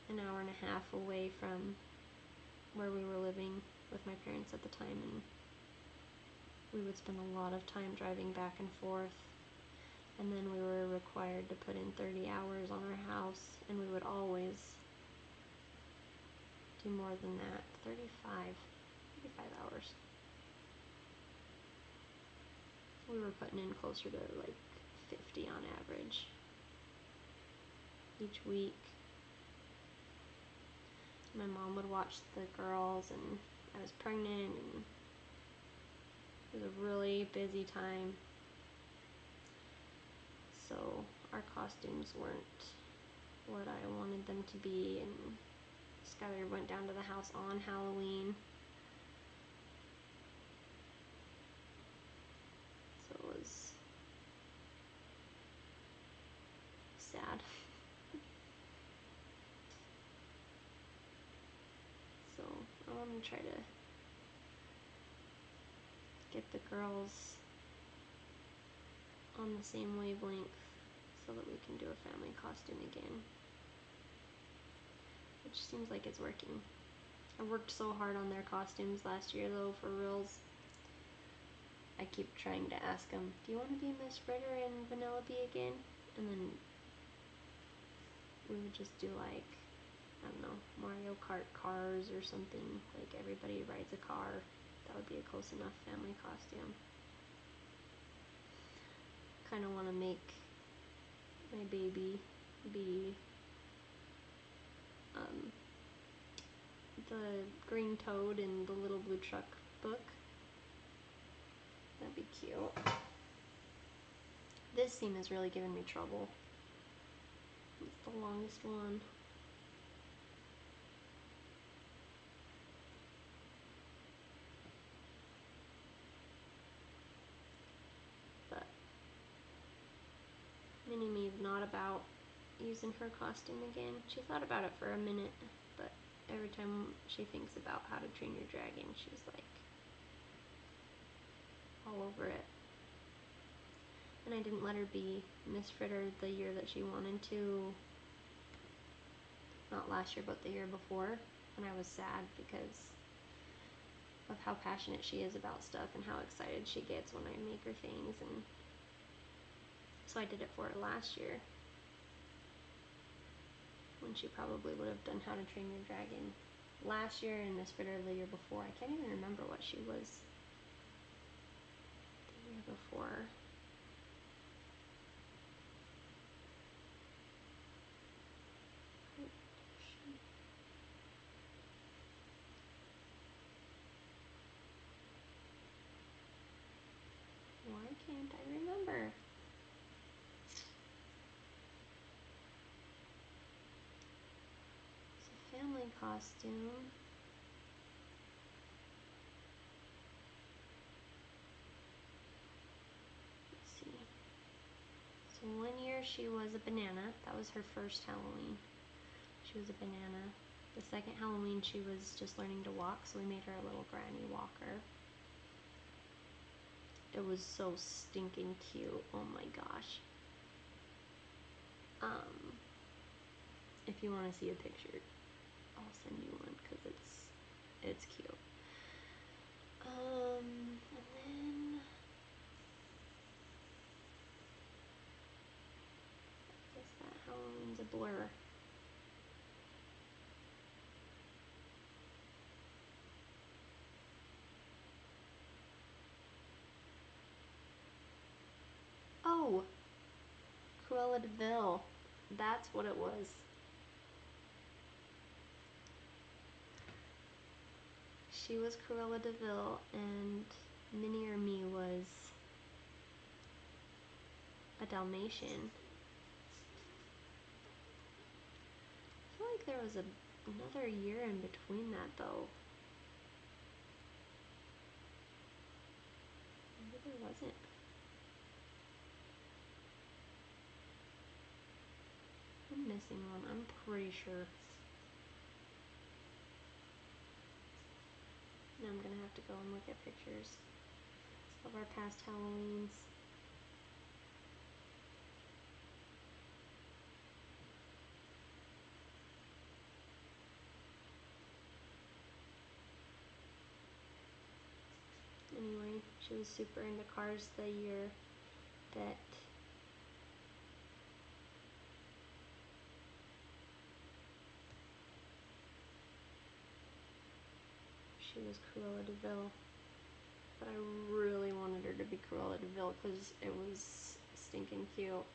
[SPEAKER 1] an hour and a half away from where we were living with my parents at the time, and we would spend a lot of time driving back and forth. And then we were required to put in 30 hours on our house, and we would always do more than that, 35 hours. We were putting in closer to like 50 on average each week. My mom would watch the girls, and I was pregnant, and it was a really busy time. So our costumes weren't what I wanted them to be, and Skylar went down to the house on Halloween. So it was sad. So I want to try to get the girls on the same wavelength so that we can do a family costume again. Which seems like it's working. I worked so hard on their costumes last year though, for reals. I keep trying to ask them, do you want to be Miss Ritter and Vanellope again? And then we would just do like, I don't know, Mario Kart cars or something. Like everybody rides a car. That would be a close enough family costume. Kind of want to make my baby be the green toad in the Little Blue Truck book. That'd be cute. This scene is really giving me trouble. It's the longest one. Mini Me's not about using her costume again. She thought about it for a minute, but every time she thinks about How to Train Your Dragon, she's like all over it. And I didn't let her be Miss Fritter the year that she wanted to. Not last year, but the year before. And I was sad because of how passionate she is about stuff and how excited she gets when I make her things. And so I did it for her last year, when she probably would have done How to Train Your Dragon last year and Miss Fritter the year before. I can't even remember what she was the year before. Why can't I remember? It's a family costume. Let's see. So one year she was a banana. That was her first Halloween. She was a banana. The second Halloween she was just learning to walk, so we made her a little granny walker. It was so stinking cute. Oh my gosh. If you want to see a picture, I'll send you one because it's cute. And then I guess that Halloween's a blur. Oh, Cruella de Vil. That's what it was. She was Cruella de Vil, and Minnie or Me was a Dalmatian. I feel like there was another year in between that, though. Maybe there wasn't. I'm missing one, I'm pretty sure. Now I'm gonna have to go and look at pictures of our past Halloweens. Anyway, she was super into cars the year that she was Cruella de Vil. But I really wanted her to be Cruella de Vil because it was stinking cute.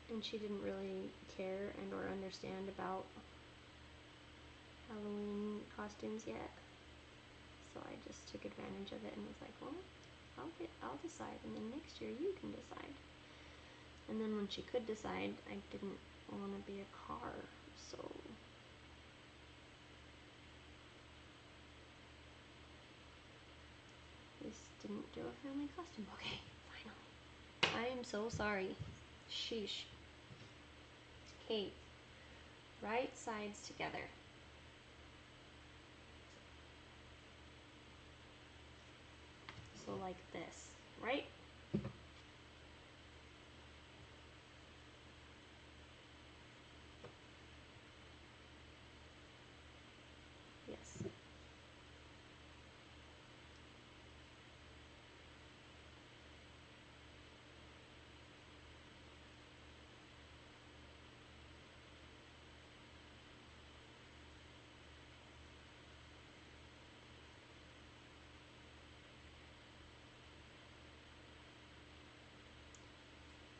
[SPEAKER 1] And she didn't really care and or understand about Halloween costumes yet. So I just took advantage of it and was like, well, I'll decide, and then next year you can decide. And then when she could decide, I didn't want to be a car, so this didn't do a family costume. Okay, finally. I am so sorry. Sheesh. Okay, right sides together. So like this, right? Yes.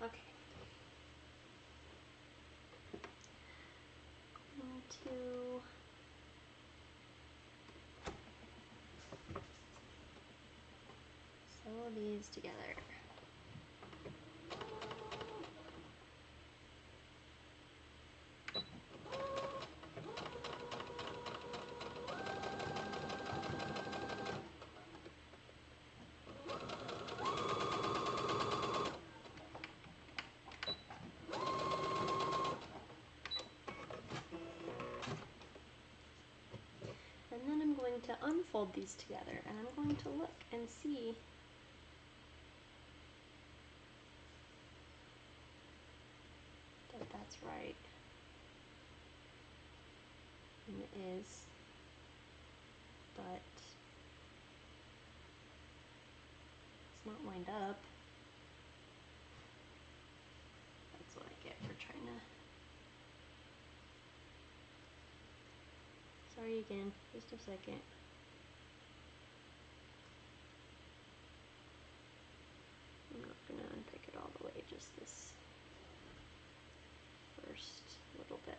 [SPEAKER 1] Okay. Going to sew these together. to unfold these together and I'm going to look and see that that's right. And it is, but it's not lined up. That's what I get for trying to. Sorry again, just a second. I'm not gonna unpick it all the way, just this first little bit.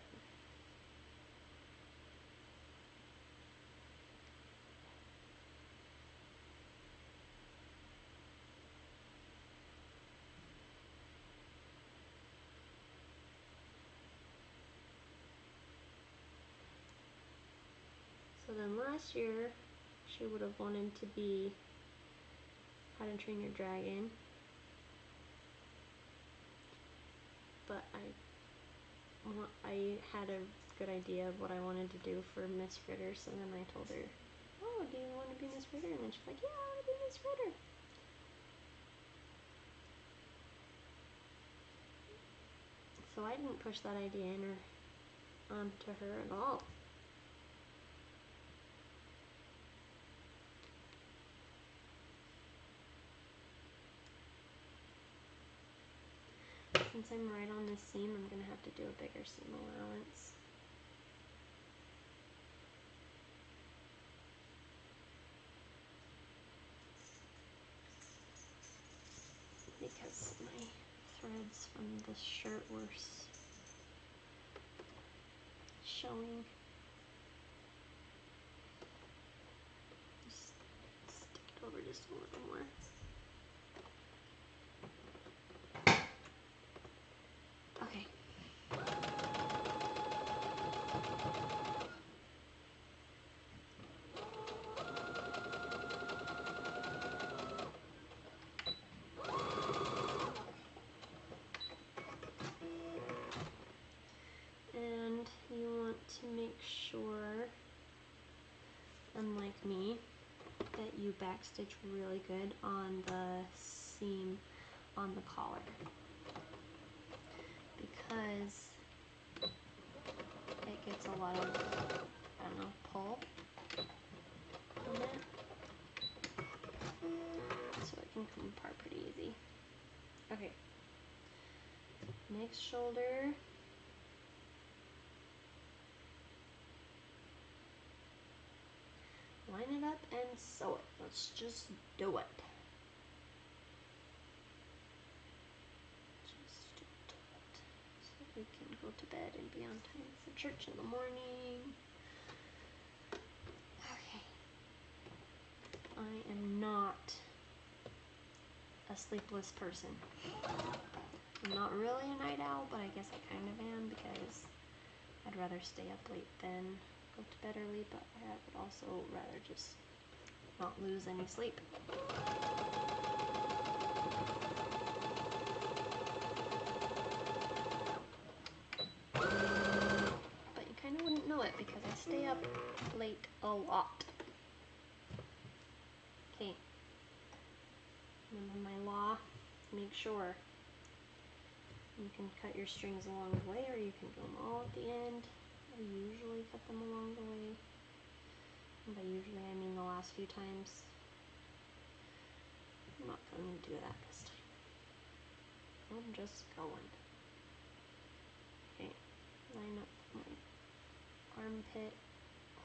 [SPEAKER 1] So then last year, she would have wanted to be How to Train Your Dragon, but I had a good idea of what I wanted to do for Miss Fritter, so then I told her, oh, do you want to be Miss Fritter? And then she's like, yeah, I want to be Miss Fritter. So I didn't push that idea onto her at all. Since I'm right on this seam, I'm going to have to do a bigger seam allowance. Because my threads from this shirt were showing. Just stick it over just a little more. Okay. And you want to make sure, unlike me, that you backstitch really good on the seam on the collar, because it gets a lot of, I don't know, pull on it, so it can come apart pretty easy. Okay, next shoulder. Line it up and sew it. Let's just do it. Just do it. So we can go to bed and be on time for church in the morning. Okay. I am not a sleepless person. I'm not really a night owl, but I guess I kind of am, because I'd rather stay up late than go to bed early, but I would also rather just not lose any sleep. But you kind of wouldn't know it because I stay up late a lot. Okay. Remember my law? Make sure you can cut your strings along the way, or you can do them all at the end. I usually cut them along the way. And by usually, I mean the last few times. I'm not going to do that this time. I'm just going. Okay, line up my armpit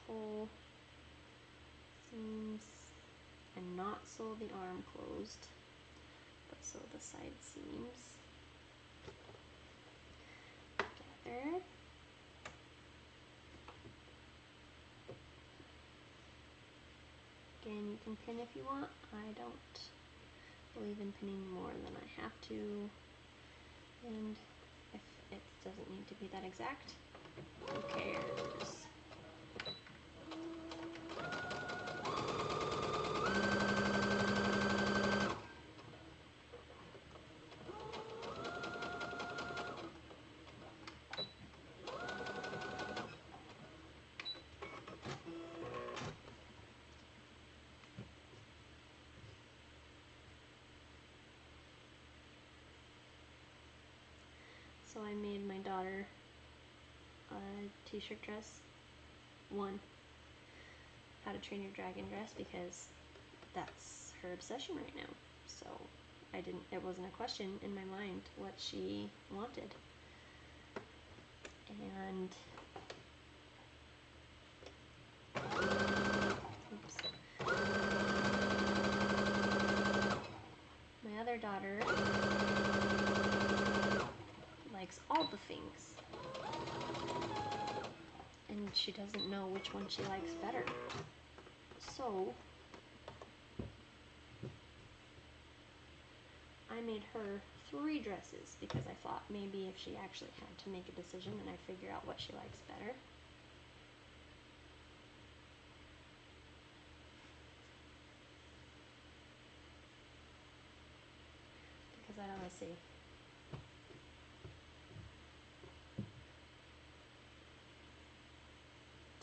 [SPEAKER 1] hole seams and not sew the arm closed, but sew the side seams together. Again, you can pin if you want. I don't believe in pinning more than I have to, and if it doesn't need to be that exact, who cares? So I made my daughter a t-shirt dress, one How to Train Your Dragon dress, because that's her obsession right now. So it wasn't a question in my mind what she wanted. And oops. My other daughter likes all the things, and she doesn't know which one she likes better. So I made her 3 dresses because I thought maybe if she actually had to make a decision, then I'd figure out what she likes better. Because I always say,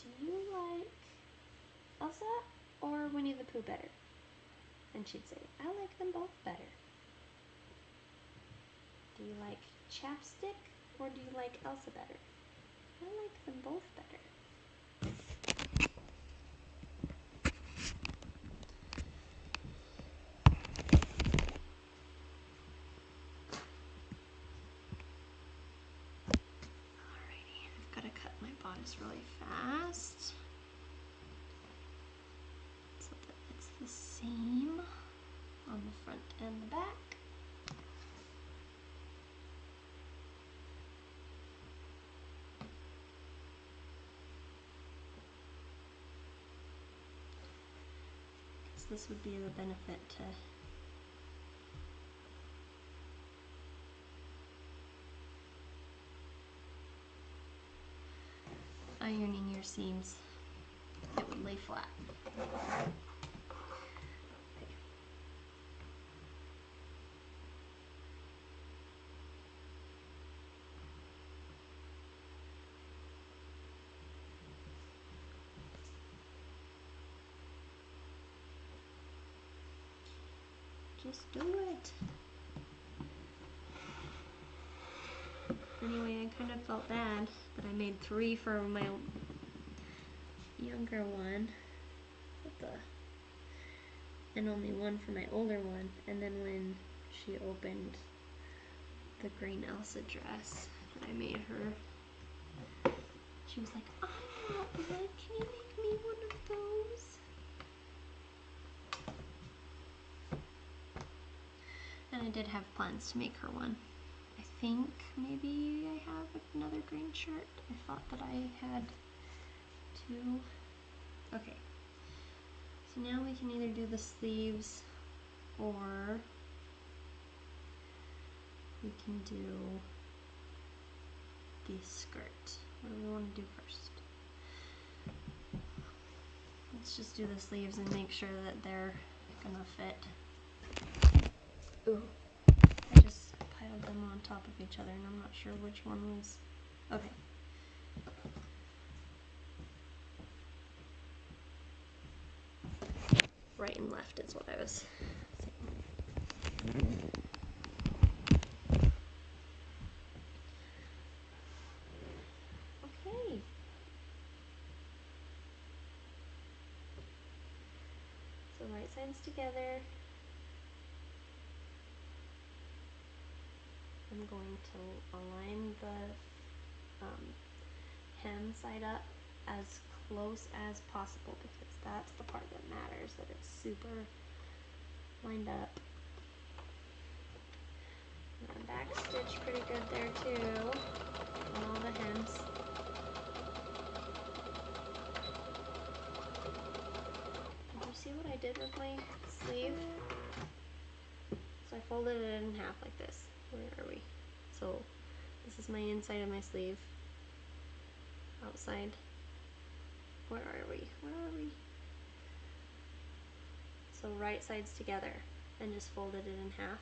[SPEAKER 1] do you like Elsa or Winnie the Pooh better? And she'd say, I like them both better. Do you like Chapstick or do you like Elsa better? I like them both better. Alrighty, I've got to cut my bodice really fast so that it's the same on the front and the back. This would be the benefit to ironing your seams. It would lay flat. Okay. Just do it. Anyway, I kind of felt bad that I made 3 for my younger one, and only 1 for my older one. And then when she opened the green Elsa dress that I made her, she was like, I'm not red, can you make me one of those? And I did have plans to make her one. I think maybe I have another green shirt. I thought that I had 2. Okay. So now we can either do the sleeves or we can do the skirt. What do we want to do first? Let's just do the sleeves and make sure that they're gonna fit. Ooh, I just piled them on top of each other and I'm not sure which one was. Okay. Right and left is what I was saying. Okay. So right sides together. I'm going to align the hem side up as close as possible because that's the part that matters, that it's super lined up. And back stitch pretty good there too on all the hems. Did you see what I did with my sleeve? So I folded it in half like this. Where are we? So this is my inside of my sleeve. Outside. Where are we? Where are we? So right sides together and just folded it in half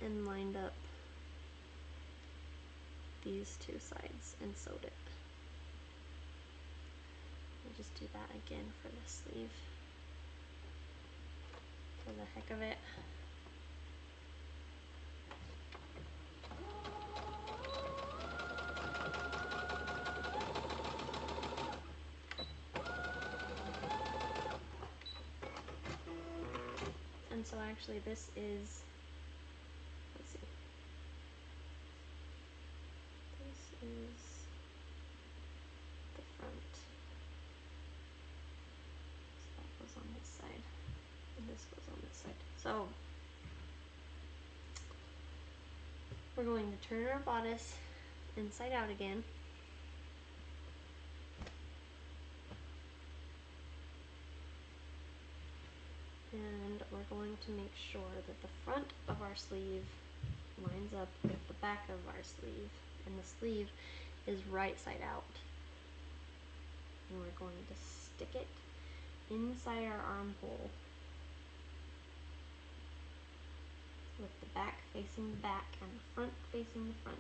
[SPEAKER 1] and lined up these 2 sides and sewed it. I'll just do that again for the sleeve for the heck of it. And so actually this is, let's see, this is the front. So that goes on this side, and this goes on this side. So we're going to turn our bodice inside out again. And we're going to make sure that the front of our sleeve lines up with the back of our sleeve, and the sleeve is right side out. And we're going to stick it inside our armhole with the back facing the back and the front facing the front.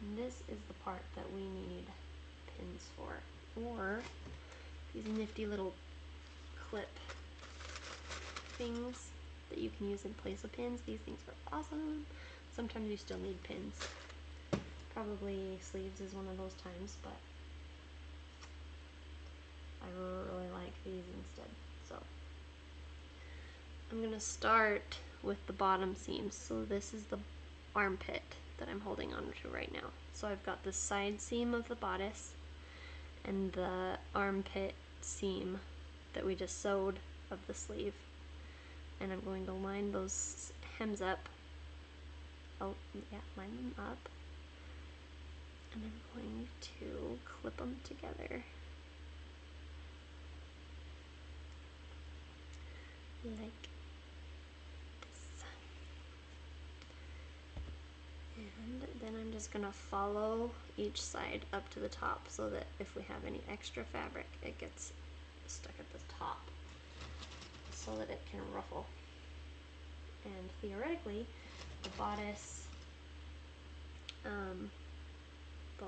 [SPEAKER 1] And this is the part that we need pins for, or these nifty little clip things that you can use in place of pins. These things are awesome. Sometimes you still need pins. Probably sleeves is one of those times, but I really like these instead. So I'm gonna start with the bottom seam. So this is the armpit that I'm holding on to right now. So I've got the side seam of the bodice and the armpit seam that we just sewed of the sleeve. And I'm going to line those hems up. Oh, yeah, line them up. And I'm going to clip them together. Like this. And then I'm just gonna follow each side up to the top so that if we have any extra fabric, it gets stuck at the top so that it can ruffle. And theoretically, the bodice, the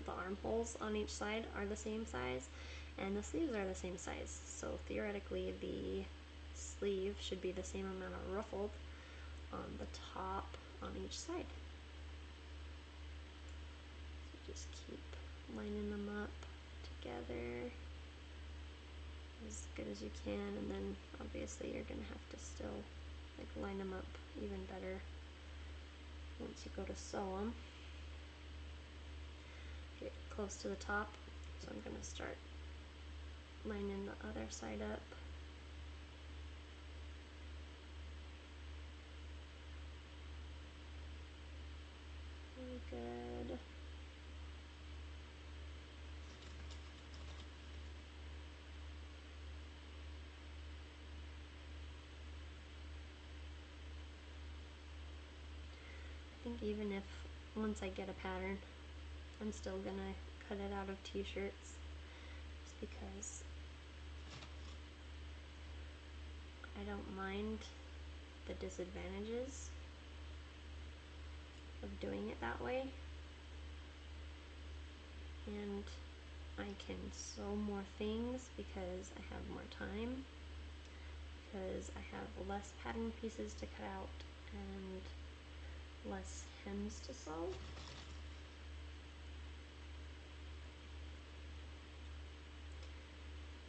[SPEAKER 1] armholes on each side are the same size, and the sleeves are the same size. So theoretically, the sleeve should be the same amount of ruffled on the top on each side. So just keep lining them up together as good as you can, and then obviously you're gonna have to still like line them up even better once you go to sew them. Get close to the top, so I'm gonna start lining the other side up. Really good. I think even if once I get a pattern, I'm still gonna cut it out of t-shirts just because I don't mind the disadvantages of doing it that way, and I can sew more things because I have more time, because I have less pattern pieces to cut out and less hems to sew.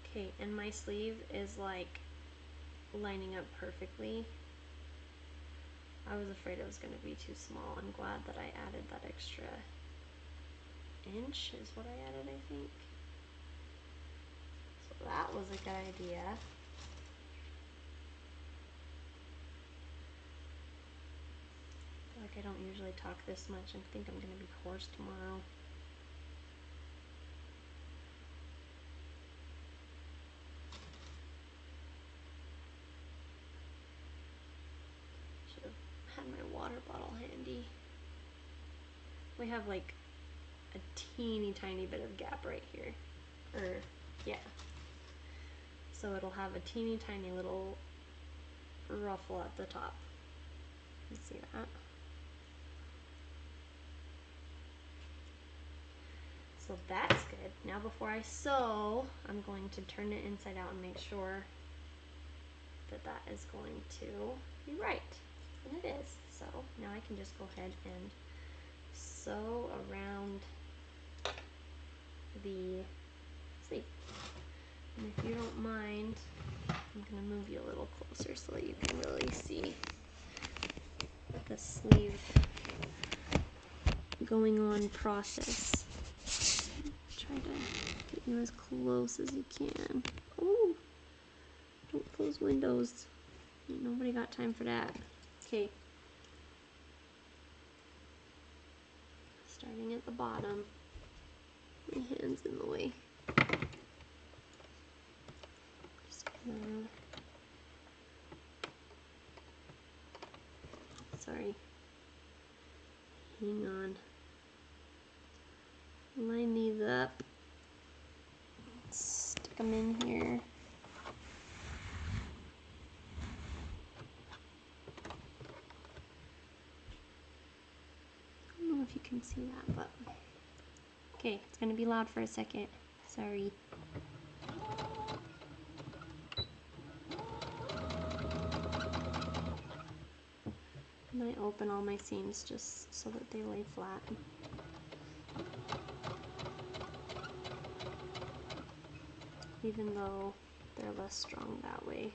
[SPEAKER 1] Okay, and my sleeve is like lining up perfectly. I was afraid it was going to be too small. I'm glad that I added that extra inch is what I added, I think. So that was a good idea. I feel like I don't usually talk this much. I think I'm going to be hoarse tomorrow. Should have had my water bottle handy. We have like a teeny tiny bit of gap right here. Yeah. So it'll have a teeny tiny little ruffle at the top. You see that? So that's good. Now before I sew, I'm going to turn it inside out and make sure that that is going to be right. And it is. So now I can just go ahead and sew around the sleeve. And if you don't mind, I'm gonna move you a little closer so that you can really see the sleeve going on process. Try to get you as close as you can. Oh, don't close windows. Ain't nobody got time for that. Okay. Starting at the bottom. My hand's in the way. Just gonna... Sorry. Hang on. Line these up. Stick them in here. I don't know if you can see that, but okay, it's gonna be loud for a second. Sorry. I might open all my seams just so that they lay flat. Even though they're less strong that way.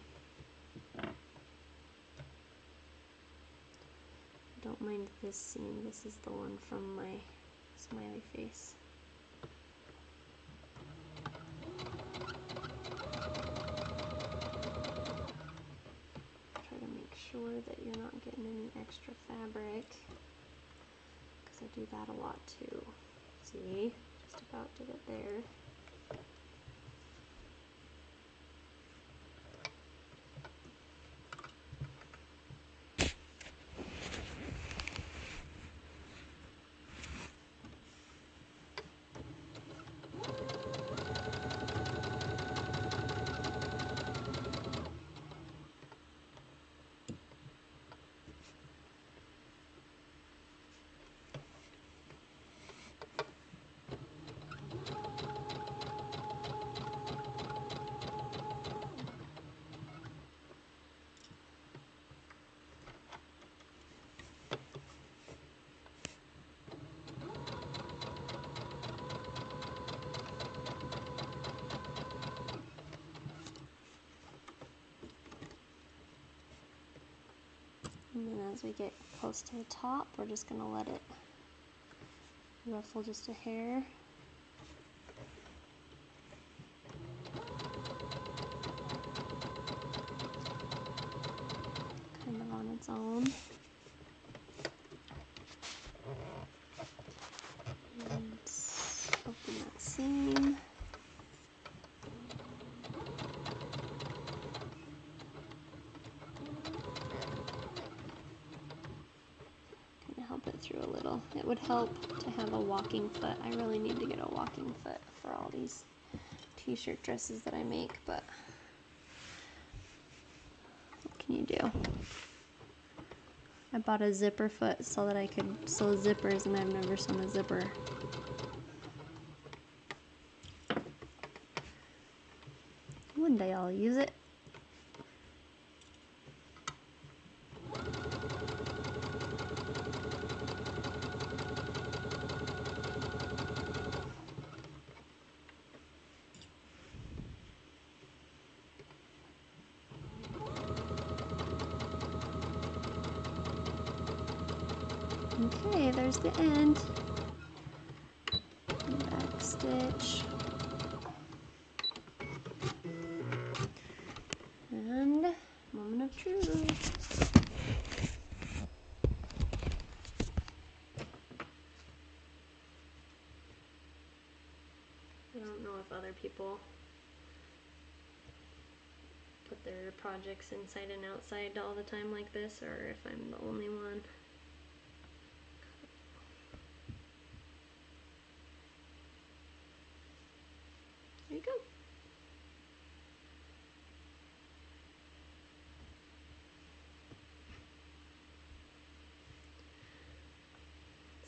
[SPEAKER 1] Don't mind this seam. This is the one from my smiley face. Try to make sure that you're not getting any extra fabric, because I do that a lot too. See? Just about did it there. And then as we get close to the top, we're just going to let it ruffle just a hair. Kind of on its own. And open that seam. Help it through a little. It would help to have a walking foot. I really need to get a walking foot for all these t-shirt dresses that I make, but what can you do? I bought a zipper foot so that I could sew zippers, and I've never sewn a zipper. One day I'll use it. Okay, there's the end. Back stitch. And moment of truth. I don't know if other people put their projects inside and outside all the time like this, or if I'm the only one. There you go.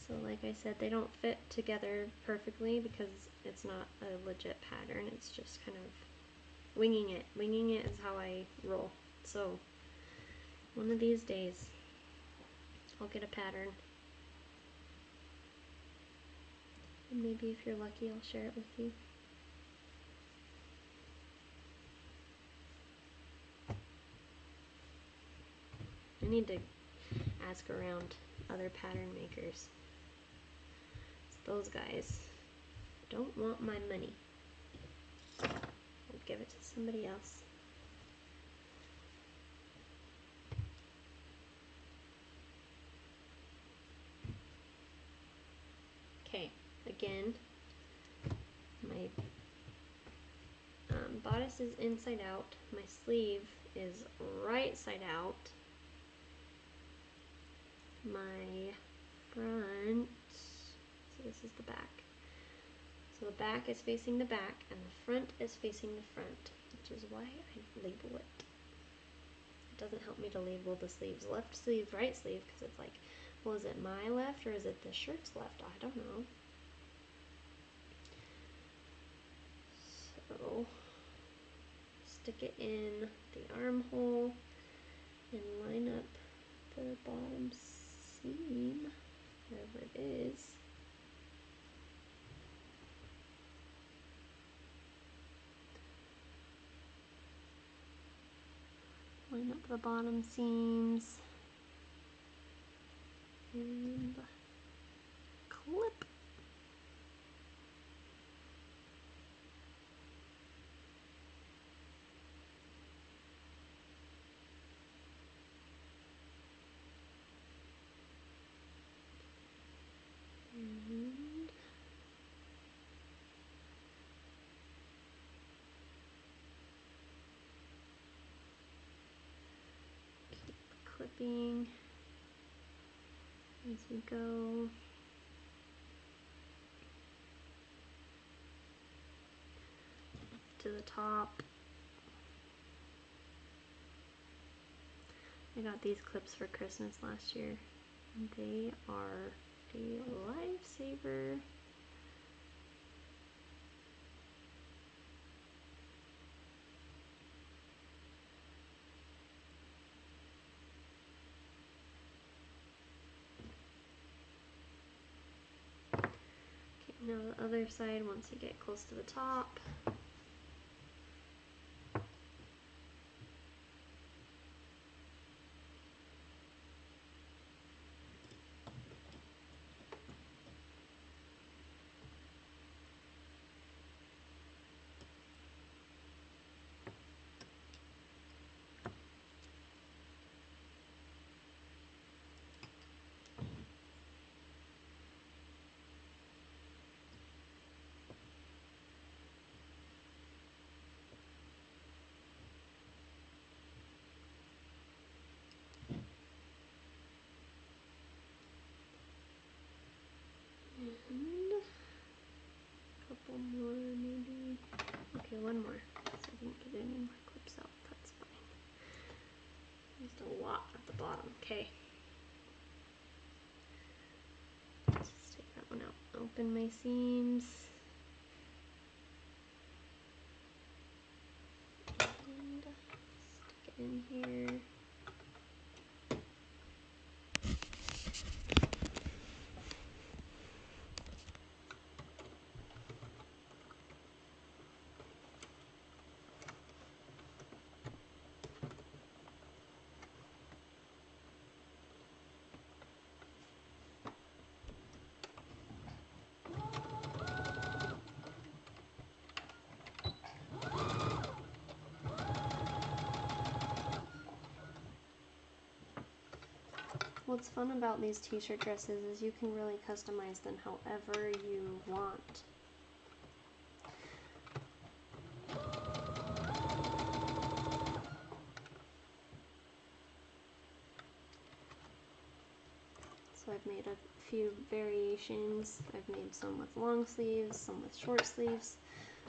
[SPEAKER 1] So like I said, they don't fit together perfectly because it's not a legit pattern. It's just kind of winging it. Winging it is how I roll. So one of these days, I'll get a pattern. And maybe if you're lucky, I'll share it with you. I need to ask around other pattern makers. Those guys don't want my money. I'll give it to somebody else. Okay, again, my bodice is inside out. My sleeve is right side out. My front, so this is the back. So the back is facing the back and the front is facing the front, which is why I label it. It doesn't help me to label the sleeves. Left sleeve, right sleeve, because it's like, well, is it my left or is it the shirt's left? I don't know. So stick it in the armhole and line up the bottom seam, wherever it is. Line up the bottom seams and clip. And keep clipping as we go. To the top. I got these clips for Christmas last year, and they are a lifesaver. Okay, now the other side, once you get close to the top. And a couple more maybe. Okay, one more. So I didn't get any more clips out. That's fine. Just a lot at the bottom. Okay. Just take that one out. Open my seams. And stick it in here. What's fun about these t-shirt dresses is you can really customize them however you want. So I've made a few variations. I've made some with long sleeves, some with short sleeves,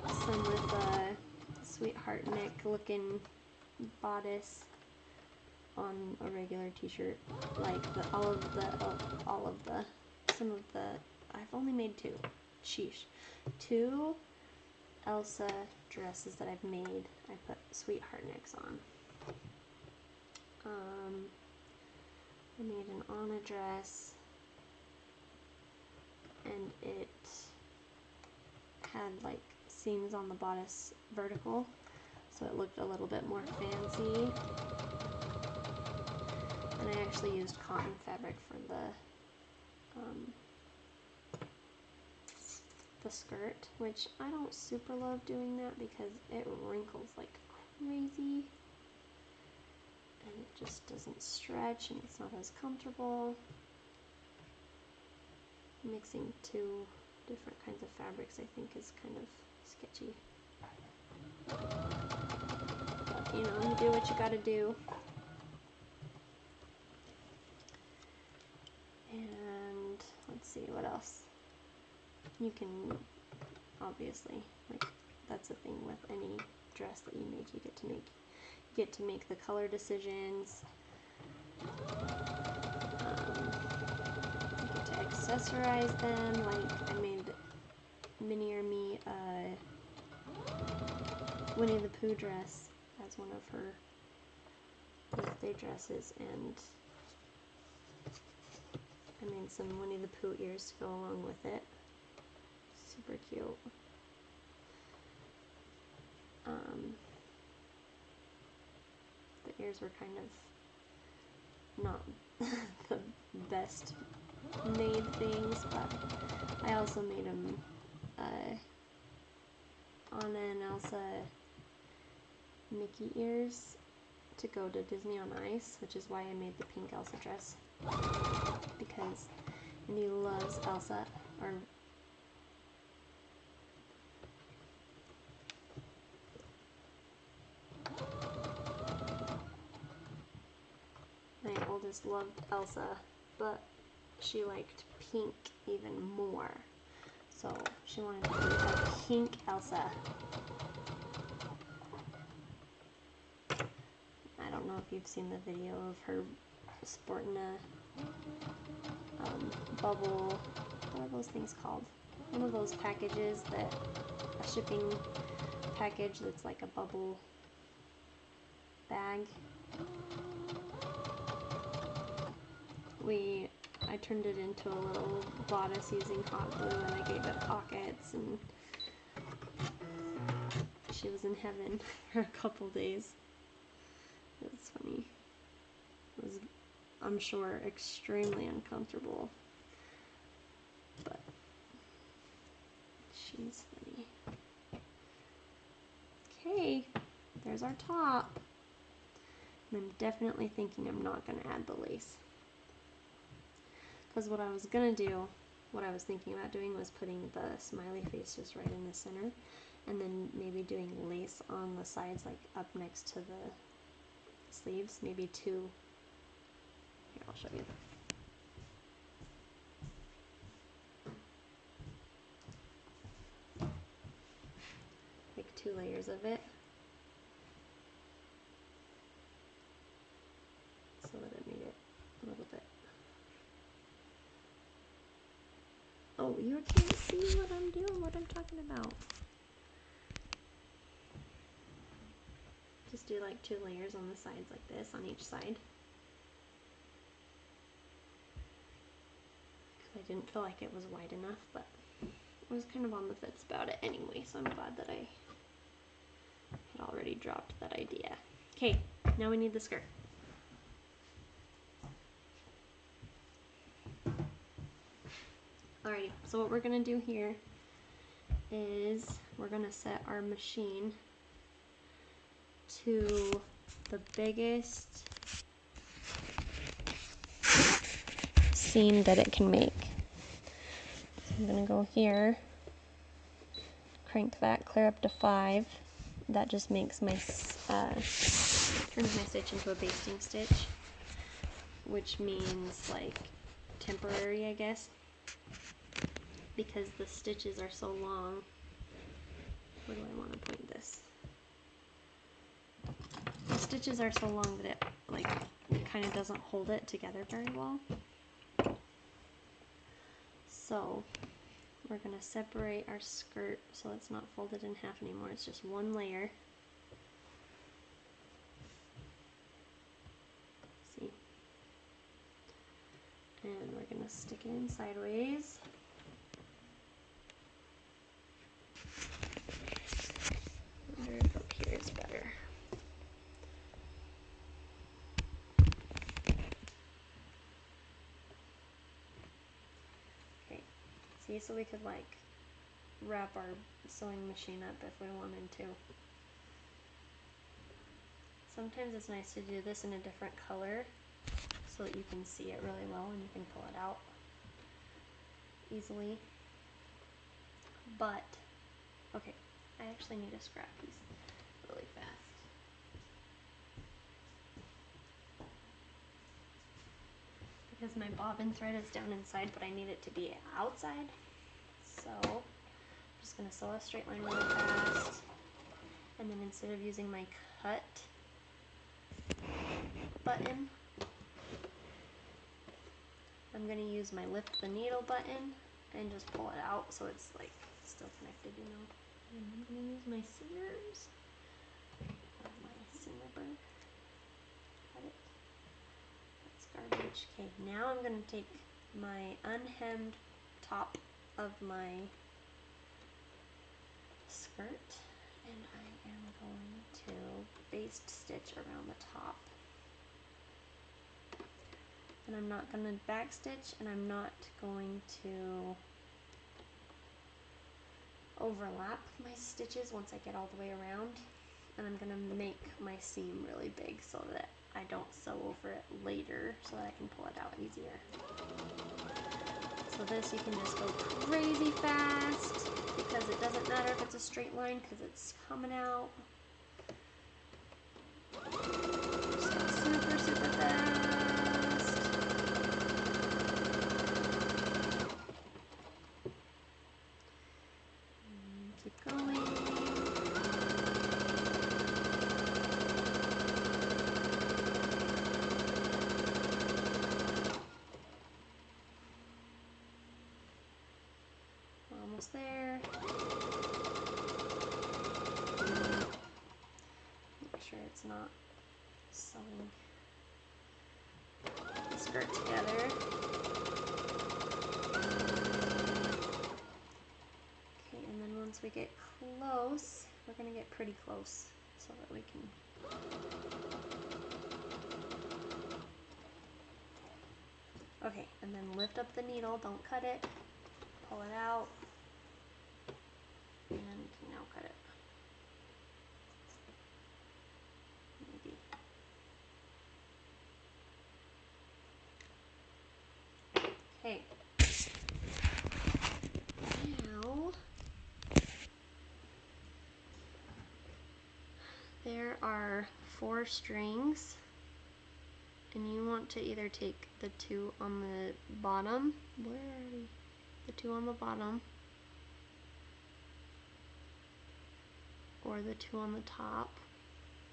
[SPEAKER 1] some with a sweetheart neck looking bodice on a regular t-shirt, like some of the, I've only made two Elsa dresses that I've made. I put sweetheart necks on. I made an Anna dress, and it had like seams on the bodice vertical, so it looked a little bit more fancy. And I actually used cotton fabric for the skirt, which I don't super love doing that because it wrinkles like crazy and it just doesn't stretch and it's not as comfortable. Mixing two different kinds of fabrics I think is kind of sketchy. But, you know, you do what you gotta do. And let's see, what else? You can, obviously, like, that's the thing with any dress that you make, you get to make the color decisions. You get to accessorize them, like I made Minnie or Me Winnie the Pooh dress as one of her birthday dresses, and I made some Winnie the Pooh ears to go along with it. Super cute. The ears were kind of not the best made things, but I also made them Anna and Elsa Mickey ears to go to Disney on Ice, which is why I made the pink Elsa dress, because Minnie loves Elsa, or my oldest loved Elsa, but she liked pink even more, so she wanted to be a pink Elsa. I don't know if you've seen the video of her sporting a bubble, what are those things called? One of those packages that, a shipping package that's like a bubble bag. I turned it into a little bodice using hot glue, and I gave it pockets, and she was in heaven for a couple days. It was funny. It was, I'm sure, extremely uncomfortable, but she's funny. Okay, there's our top. And I'm definitely thinking I'm not going to add the lace. Because what I was thinking about doing was putting the smiley face just right in the center, and then maybe doing lace on the sides, like up next to the sleeves, maybe two. Here, I'll show you. Like 2 layers of it, so that it made it a little bit. Oh, you can't see what I'm doing, what I'm talking about. Just do like 2 layers on the sides like this, on each side. Because I didn't feel like it was wide enough, but I was kind of on the fence about it anyway, so I'm glad that I had already dropped that idea. Okay, now we need the skirt. Alrighty, so what we're going to do here is we're going to set our machine to the biggest seam that it can make. So I'm going to go here, crank that clear up to 5. That just makes my, turns my stitch into a basting stitch, which means like temporary, I guess, because the stitches are so long. Where do I want to point this? The stitches are so long that it kind of doesn't hold it together very well. So we're going to separate our skirt so it's not folded in half anymore. It's just one layer. See? And we're going to stick it in sideways. I wonder if up here is better. ready so we could like wrap our sewing machine up if we wanted to. Sometimes it's nice to do this in a different color so that you can see it really well and you can pull it out easily. But, okay, I actually need to scrap these really fast. Because my bobbin thread is down inside, but I need it to be outside. So, I'm just going to sew a straight line really fast. And then instead of using my cut button, I'm going to use my lift the needle button and just pull it out so it's like still connected, you know. And I'm going to use my scissors, my snipper, cut it. That's garbage. Okay, now I'm going to take my unhemmed top of my skirt and I am going to baste stitch around the top. And I'm not going to back stitch, and I'm not going to overlap my stitches once I get all the way around. And I'm going to make my seam really big so that I don't sew over it later so that I can pull it out easier. So this you can just go crazy fast because it doesn't matter if it's a straight line because it's coming out. Just super, super fast. Keep going. We're almost there. Make sure it's not sewing the skirt together. Okay, and then once we get close, we're going to get pretty close so that we can okay, and then lift up the needle, don't cut it, pull it out, and now cut it. Maybe. Okay. Now, there are 4 strings, and you want to either take the 2 on the bottom, where are we? The 2 on the bottom, or the 2 on the top,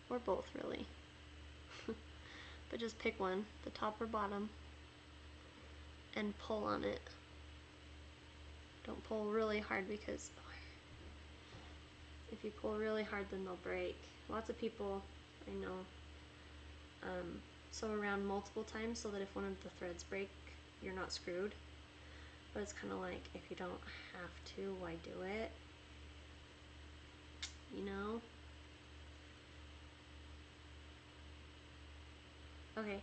[SPEAKER 1] or both really. But just pick one, the top or bottom, and pull on it. Don't pull really hard because if you pull really hard then they'll break. Lots of people I know sew around multiple times so that if one of the threads break, you're not screwed. But it's kind of like, if you don't have to, why do it? You know? Okay,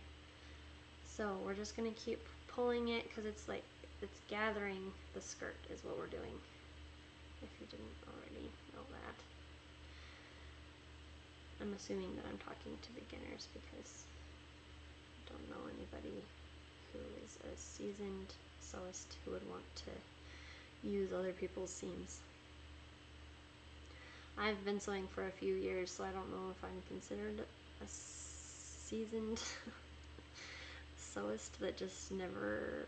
[SPEAKER 1] so we're just going to keep pulling it because it's like, it's gathering the skirt is what we're doing, if you didn't already know that. I'm assuming that I'm talking to beginners because I don't know anybody who is a seasoned sewist who would want to use other people's seams. I've been sewing for a few years, so I don't know if I'm considered a seasoned sewist that just never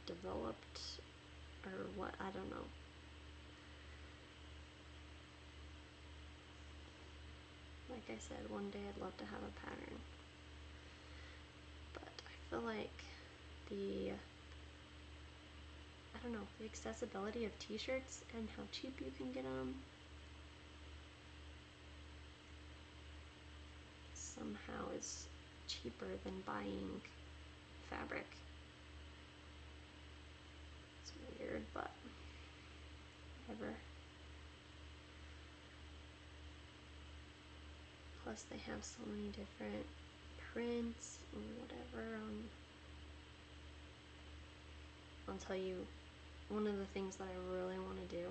[SPEAKER 1] developed or what, I don't know. Like I said, one day I'd love to have a pattern. But I feel like the, I don't know, the accessibility of t-shirts and how cheap you can get them somehow is cheaper than buying fabric. It's weird, but whatever. Plus they have so many different prints and whatever. I'll tell you one of the things that I really want to do,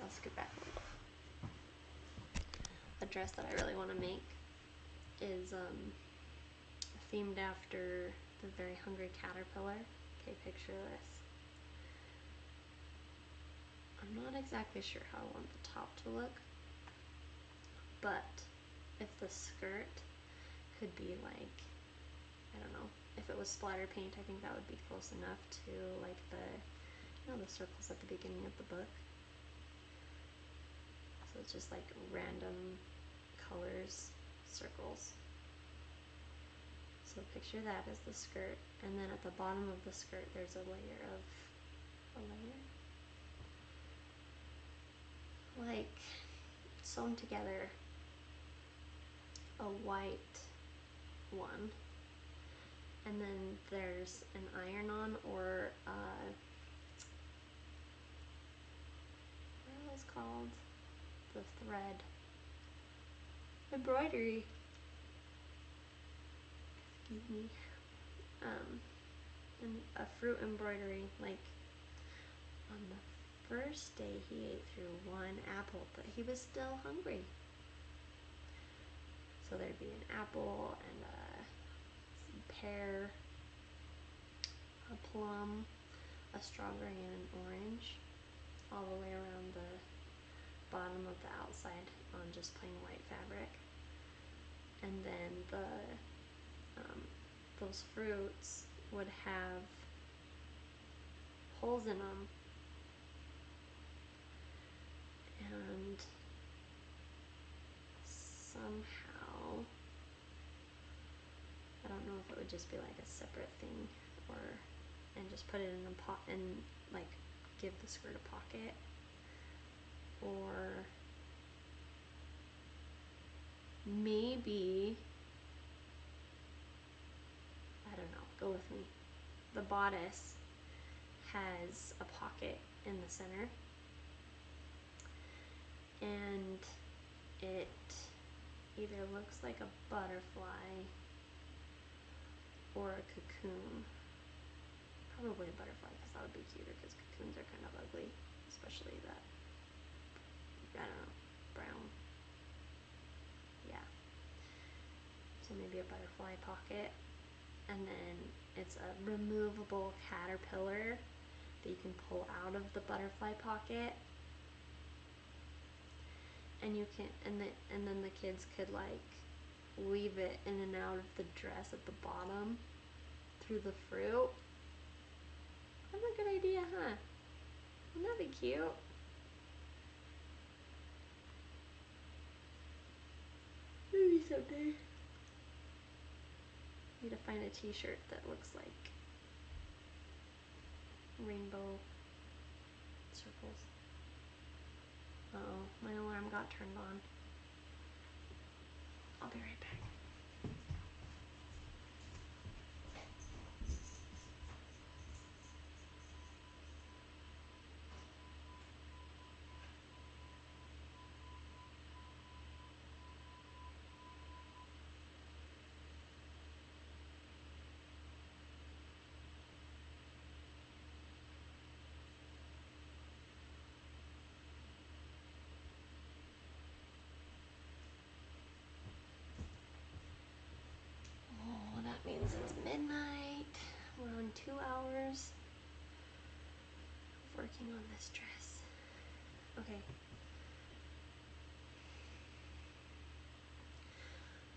[SPEAKER 1] I'll scoot back a little. A dress that I really want to make is themed after the Very Hungry Caterpillar. Okay, picture this. I'm not exactly sure how I want the top to look, but if the skirt could be like, I don't know, if it was splatter paint, I think that would be close enough to like the, you know, the circles at the beginning of the book. So it's just like random colors, circles. So picture that as the skirt, and then at the bottom of the skirt there's a layer like sewn together, a white one, and then there's an iron-on or what are those called? The thread embroidery. Excuse me. And a fruit embroidery, like on the first day he ate through one apple, but he was still hungry. So there'd be an apple and a pear, a plum, a strawberry, and an orange, all the way around the bottom of the outside on just plain white fabric. And then those fruits would have holes in them, and somehow, I don't know if it would just be like a separate thing, or and just put it in a pot and like give the skirt a pocket, or maybe, I don't know, go with me. The bodice has a pocket in the center, and it either looks like a butterfly or a cocoon. Probably a butterfly, because that would be cuter, because cocoons are kind of ugly, especially that, I don't know, brown. Yeah. So maybe a butterfly pocket, and then it's a removable caterpillar that you can pull out of the butterfly pocket, and you can, and then the kids could like weave it in and out of the dress at the bottom through the fruit. That's a good idea, huh? Wouldn't that be cute? Maybe someday. Need to find a t-shirt that looks like rainbow circles. Uh-oh, my alarm got turned on. I'll be right back. Oh, that means it's midnight. We're on 2 hours of working on this dress. Okay.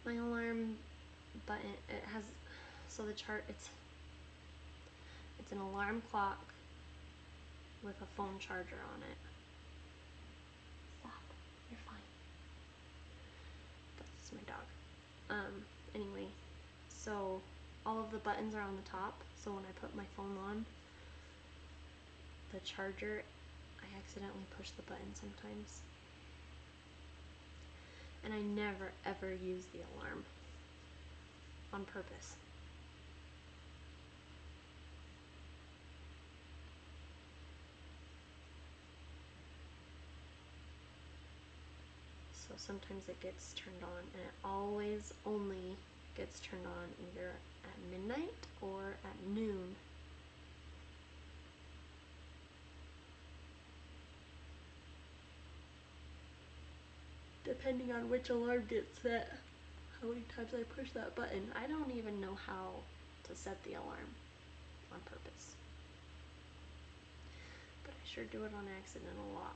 [SPEAKER 1] My alarm button, it has, so the chart, it's an alarm clock with a phone charger on it. Stop, you're fine. That's my dog. Anyway, so all of the buttons are on the top, so when I put my phone on the charger, I accidentally push the button sometimes. And I never ever use the alarm on purpose. So sometimes it gets turned on, and it always only gets turned on either at midnight or at noon. depending on which alarm gets set, how many times I push that button. I don't even know how to set the alarm on purpose, but I sure do it on accident a lot.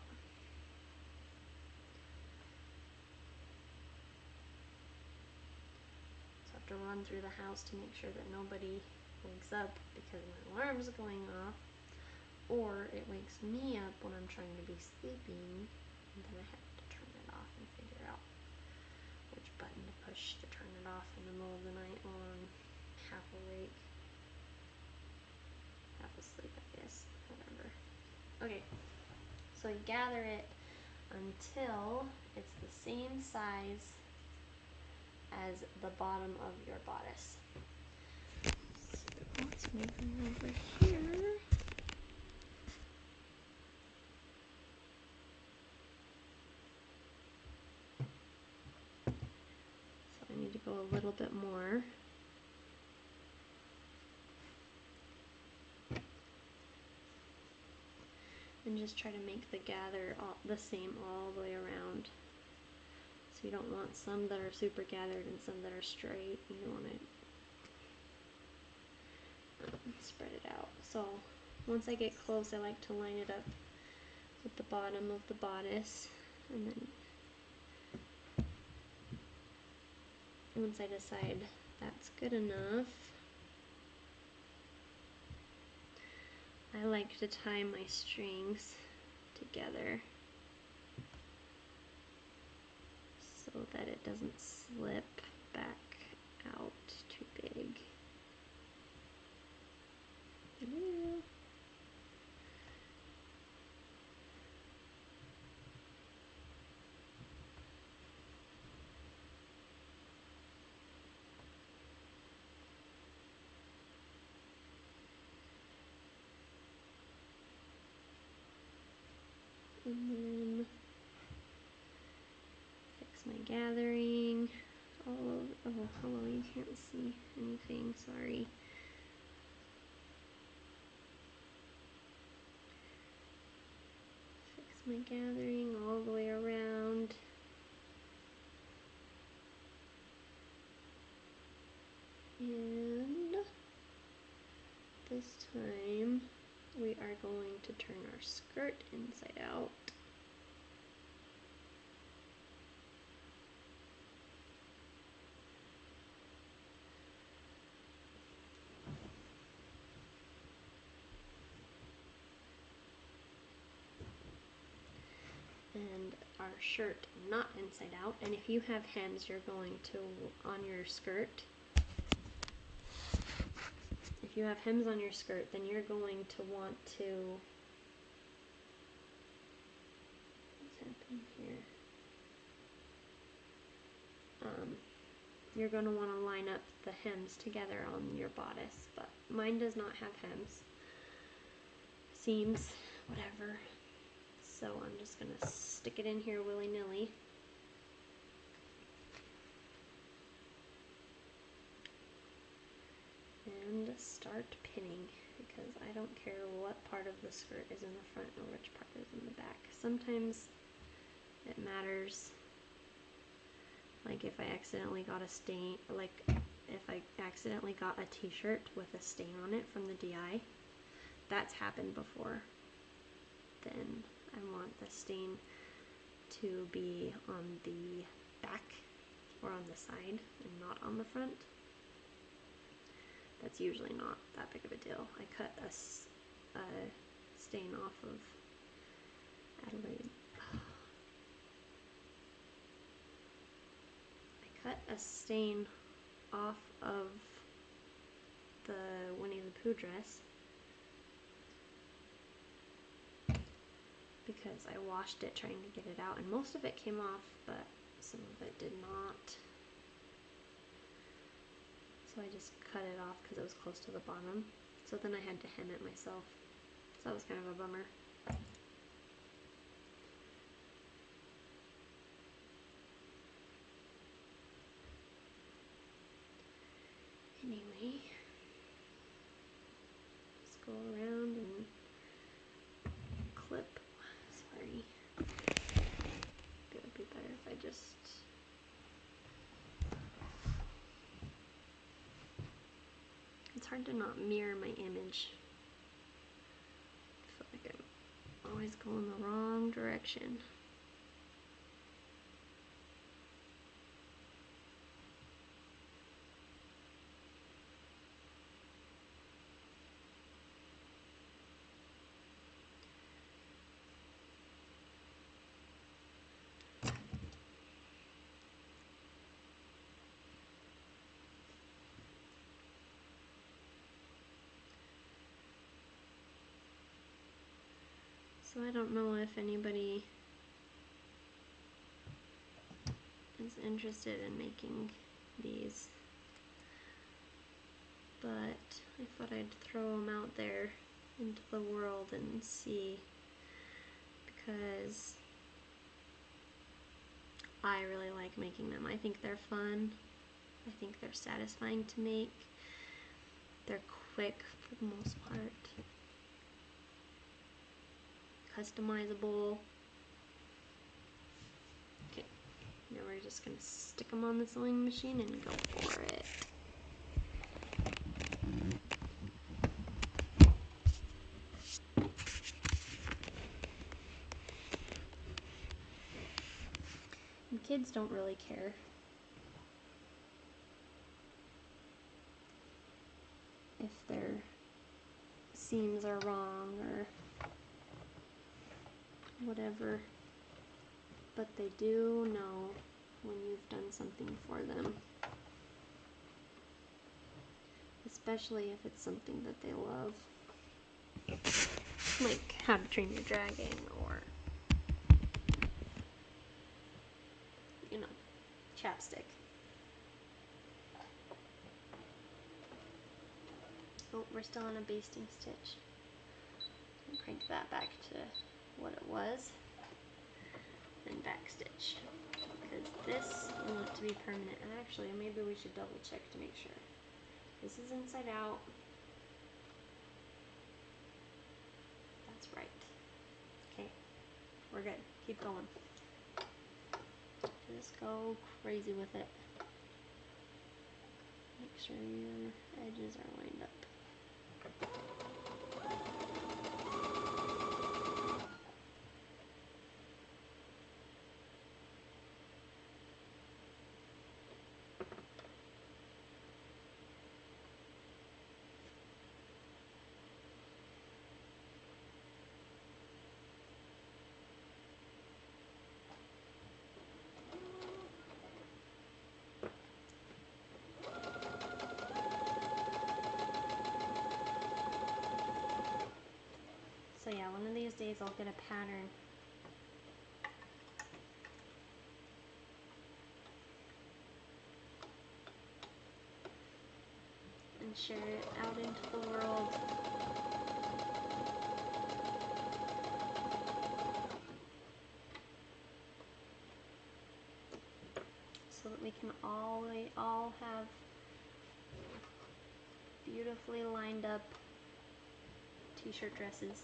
[SPEAKER 1] So I have to run through the house to make sure that nobody wakes up because my alarm's going off, or it wakes me up when I'm trying to be sleeping, and then I have to turn it off and figure out which button to push to turn it off in the middle of the night while I'm half awake, half asleep, I guess, whatever. Okay, so you gather it until it's the same size as the bottom of your bodice. So let's move them over here. So I need to go a little bit more. And just try to make the gather the same all the way around. So you don't want some that are super gathered and some that are straight. You want to spread it out. So once I get close, I like to line it up with the bottom of the bodice, and then once I decide that's good enough, I like to tie my strings together so that it doesn't slip back out too big. Yeah. And then fix my gathering. Oh, hello, you can't see anything, sorry. Fix my gathering all the way around. And this time we are going to turn our skirt inside out. And our shirt not inside out. And if you have hems, you're going to, on your skirt, if you have hems on your skirt, then you're going to want to, what's happening here? You're going to want to line up the hems together on your bodice, but mine does not have hems, seams, whatever. So I'm just going to stick it in here willy-nilly. And start pinning, because I don't care what part of the skirt is in the front or which part is in the back. Sometimes it matters, like if I accidentally got a stain, like if I accidentally got a t-shirt with a stain on it from the DI, that's happened before, then I want the stain to be on the back or on the side and not on the front. That's usually not that big of a deal. I cut a stain off of Adelaide. I cut a stain off of the Winnie the Pooh dress because I washed it trying to get it out, and most of it came off, but some of it did not. So I just cut it off because it was close to the bottom. So then I had to hem it myself. So that was kind of a bummer. Anyway, just go around and clip. Sorry. It would be better if I just hard to not mirror my image. I feel like I'm always going the wrong direction. So I don't know if anybody is interested in making these, but I thought I'd throw them out there into the world and see, because I really like making them. I think they're fun. I think they're satisfying to make. They're quick for the most part. Customizable. Okay, now we're just gonna stick them on the sewing machine and go for it. And kids don't really care. If their seams are wrong or whatever, but they do know when you've done something for them, especially if it's something that they love, like How to Train Your Dragon, or you know, chapstick. Oh, we're still on a basting stitch. Crank that back to what it was, and back stitch, because this I want to be permanent. And actually, maybe we should double check to make sure. This is inside out. That's right. Okay, we're good. Keep going. Just go crazy with it. Make sure your edges are lined up. So yeah, one of these days I'll get a pattern and share it out into the world. So that we can all have beautifully lined up t-shirt dresses.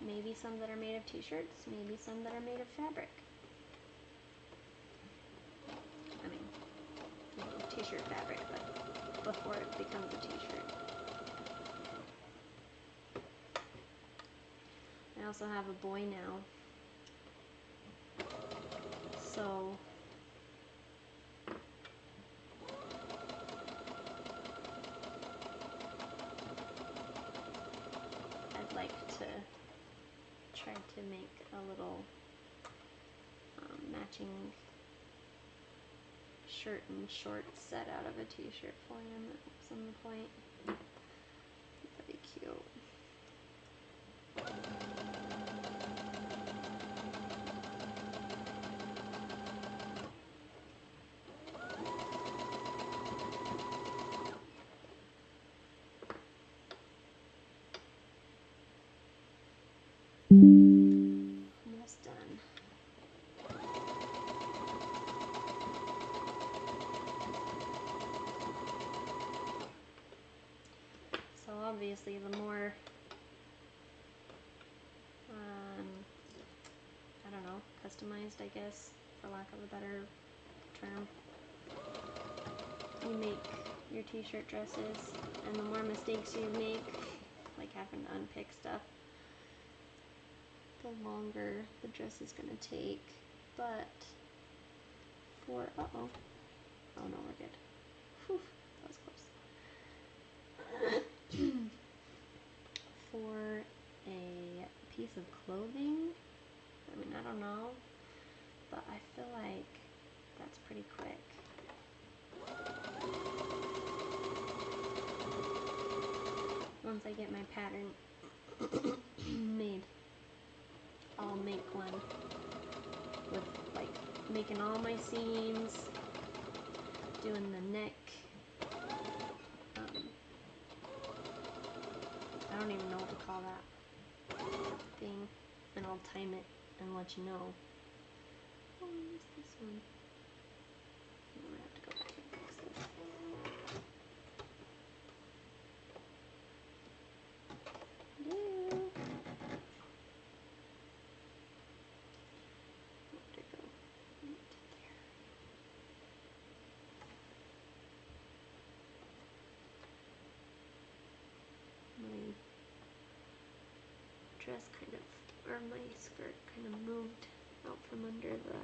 [SPEAKER 1] Maybe some that are made of t-shirts, maybe some that are made of fabric. I mean, you know, t-shirt fabric, but before it becomes a t-shirt. I also have a boy now, so I'd like to try to make a little matching shirt and shorts set out of a t-shirt for him at some point. That'd be cute. Almost done. So obviously the more, I don't know, customized, I guess, for lack of a better term, you make your t-shirt dresses and the more mistakes you make, like having to unpick stuff, the longer the dress is going to take. But for, oh no, we're good. Whew, that was close. For a piece of clothing, I mean, I don't know, but I feel like that's pretty quick. Once I get my pattern made, I'll make one with like making all my seams, doing the neck. I don't even know what to call that thing, and I'll time it and let you know. Oh, I missed this one. I'm gonna have to go back and fix this. Where'd it go? There. My dress kind of, or my skirt kind of moved out from under the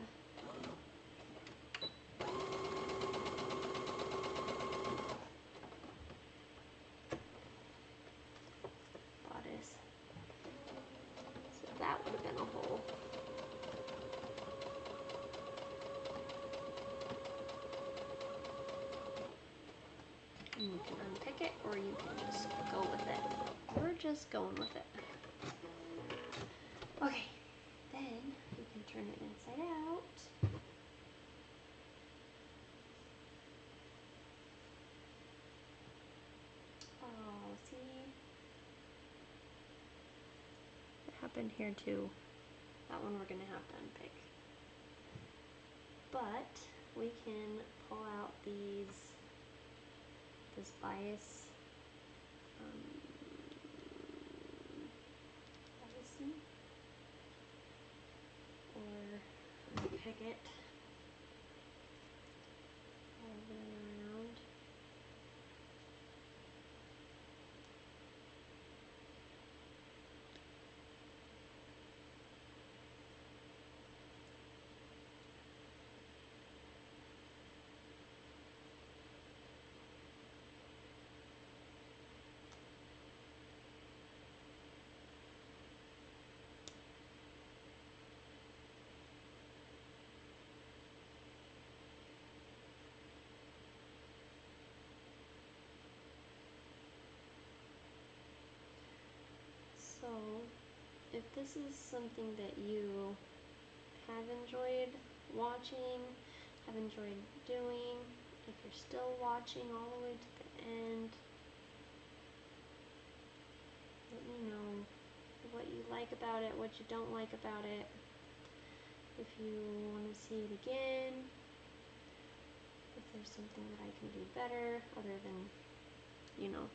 [SPEAKER 1] bodice. So that would have been a hole. And you can unpick it, or you can just go with it. We're just going with it. Okay, then you can turn it inside out. Oh, see? It happened here too. That one we're gonna have to unpick. But we can pull out this bias biasing, or unpick it all the way around. So, if this is something that you have enjoyed watching, have enjoyed doing, if you're still watching all the way to the end, let me know what you like about it, what you don't like about it. If you want to see it again, if there's something that I can do better other than, you know,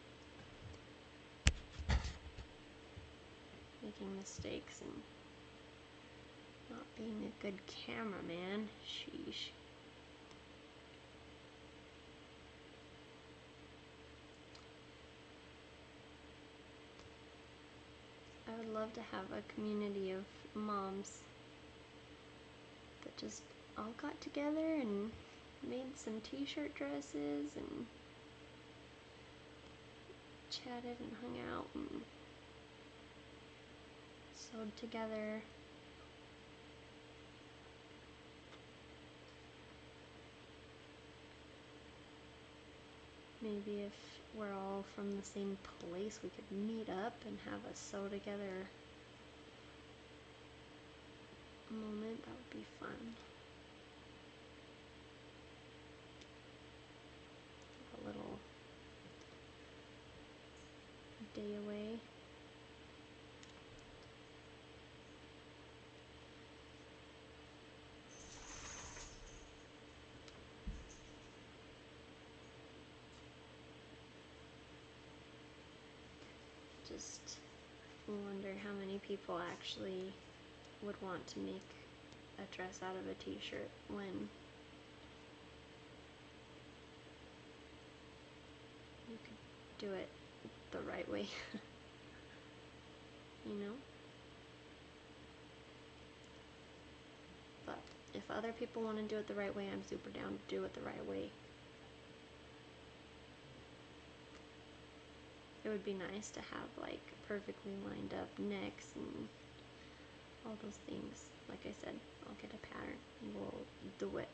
[SPEAKER 1] making mistakes and not being a good cameraman. Sheesh. I would love to have a community of moms that just all got together and made some t-shirt dresses and chatted and hung out and sewed together. Maybe if we're all from the same place, we could meet up and have a sew together moment. That would be fun. A little day away. Just wonder how many people actually would want to make a dress out of a t-shirt when do it the right way. You know? But if other people want to do it the right way, I'm super down to do it the right way. It would be nice to have like perfectly lined up necks and all those things. Like I said, I'll get a pattern and we'll do it.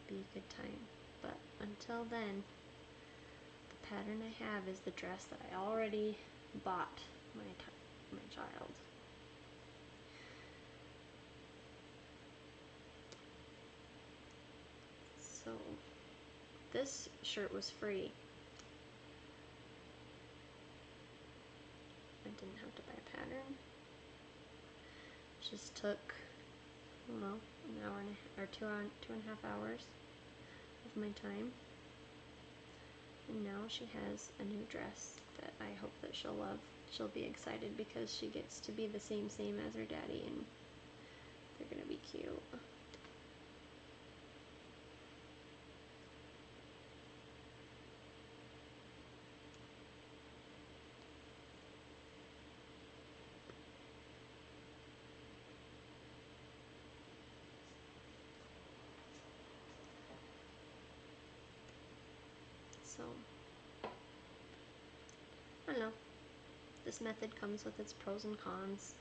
[SPEAKER 1] Be a good time. But until then, the pattern I have is the dress that I already bought my child. So this shirt was free. I didn't have to buy a pattern. It just took, I don't know, an hour and a half, or 2.5 hours of my time. And now she has a new dress that I hope that she'll love. She'll be excited because she gets to be the same as her daddy, and they're gonna be cute. So, I don't know. This method comes with its pros and cons.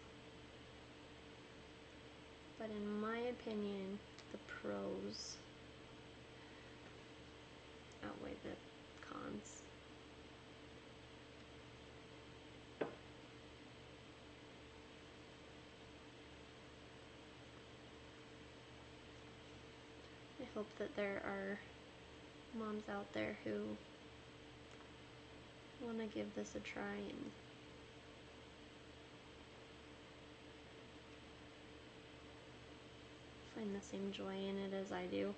[SPEAKER 1] But in my opinion, the pros outweigh the cons. I hope that there are moms out there who want to give this a try and find the same joy in it as I do.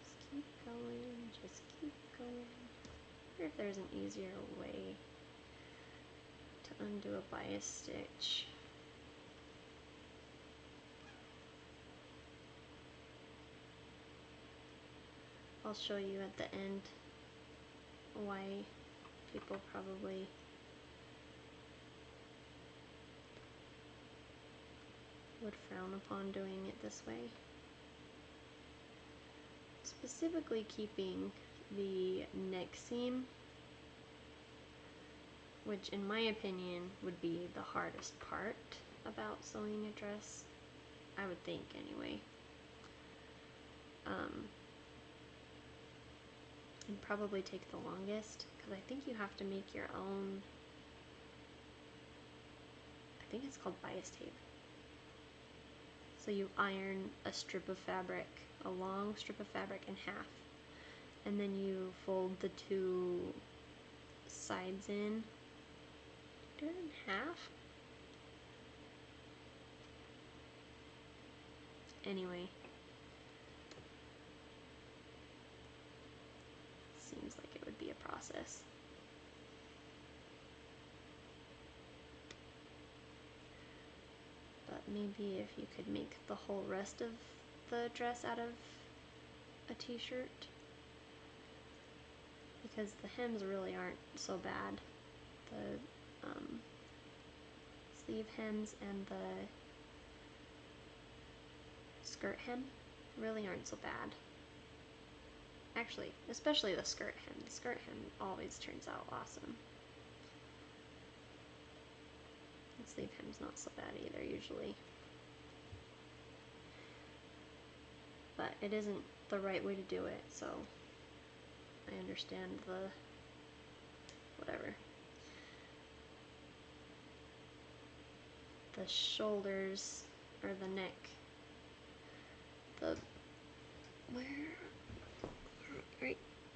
[SPEAKER 1] Just keep going, just keep going. I wonder if there's an easier way to undo a bias stitch. I'll show you at the end why people probably would frown upon doing it this way. Specifically keeping the neck seam, which in my opinion would be the hardest part about sewing a dress, I would think anyway. And probably take the longest, because I think you have to make your own, I think it's called bias tape. So you iron a strip of fabric, a long strip of fabric, in half, and then you fold the two sides in. Do it in half? Anyway. Seems like it would be a process. But maybe if you could make the whole rest of the dress out of a t-shirt, because the hems really aren't so bad. The sleeve hems and the skirt hem really aren't so bad. Actually, especially the skirt hem. The skirt hem always turns out awesome. The sleeve hem's not so bad either, usually. But it isn't the right way to do it, so I understand the whatever. The shoulders, or the neck, the,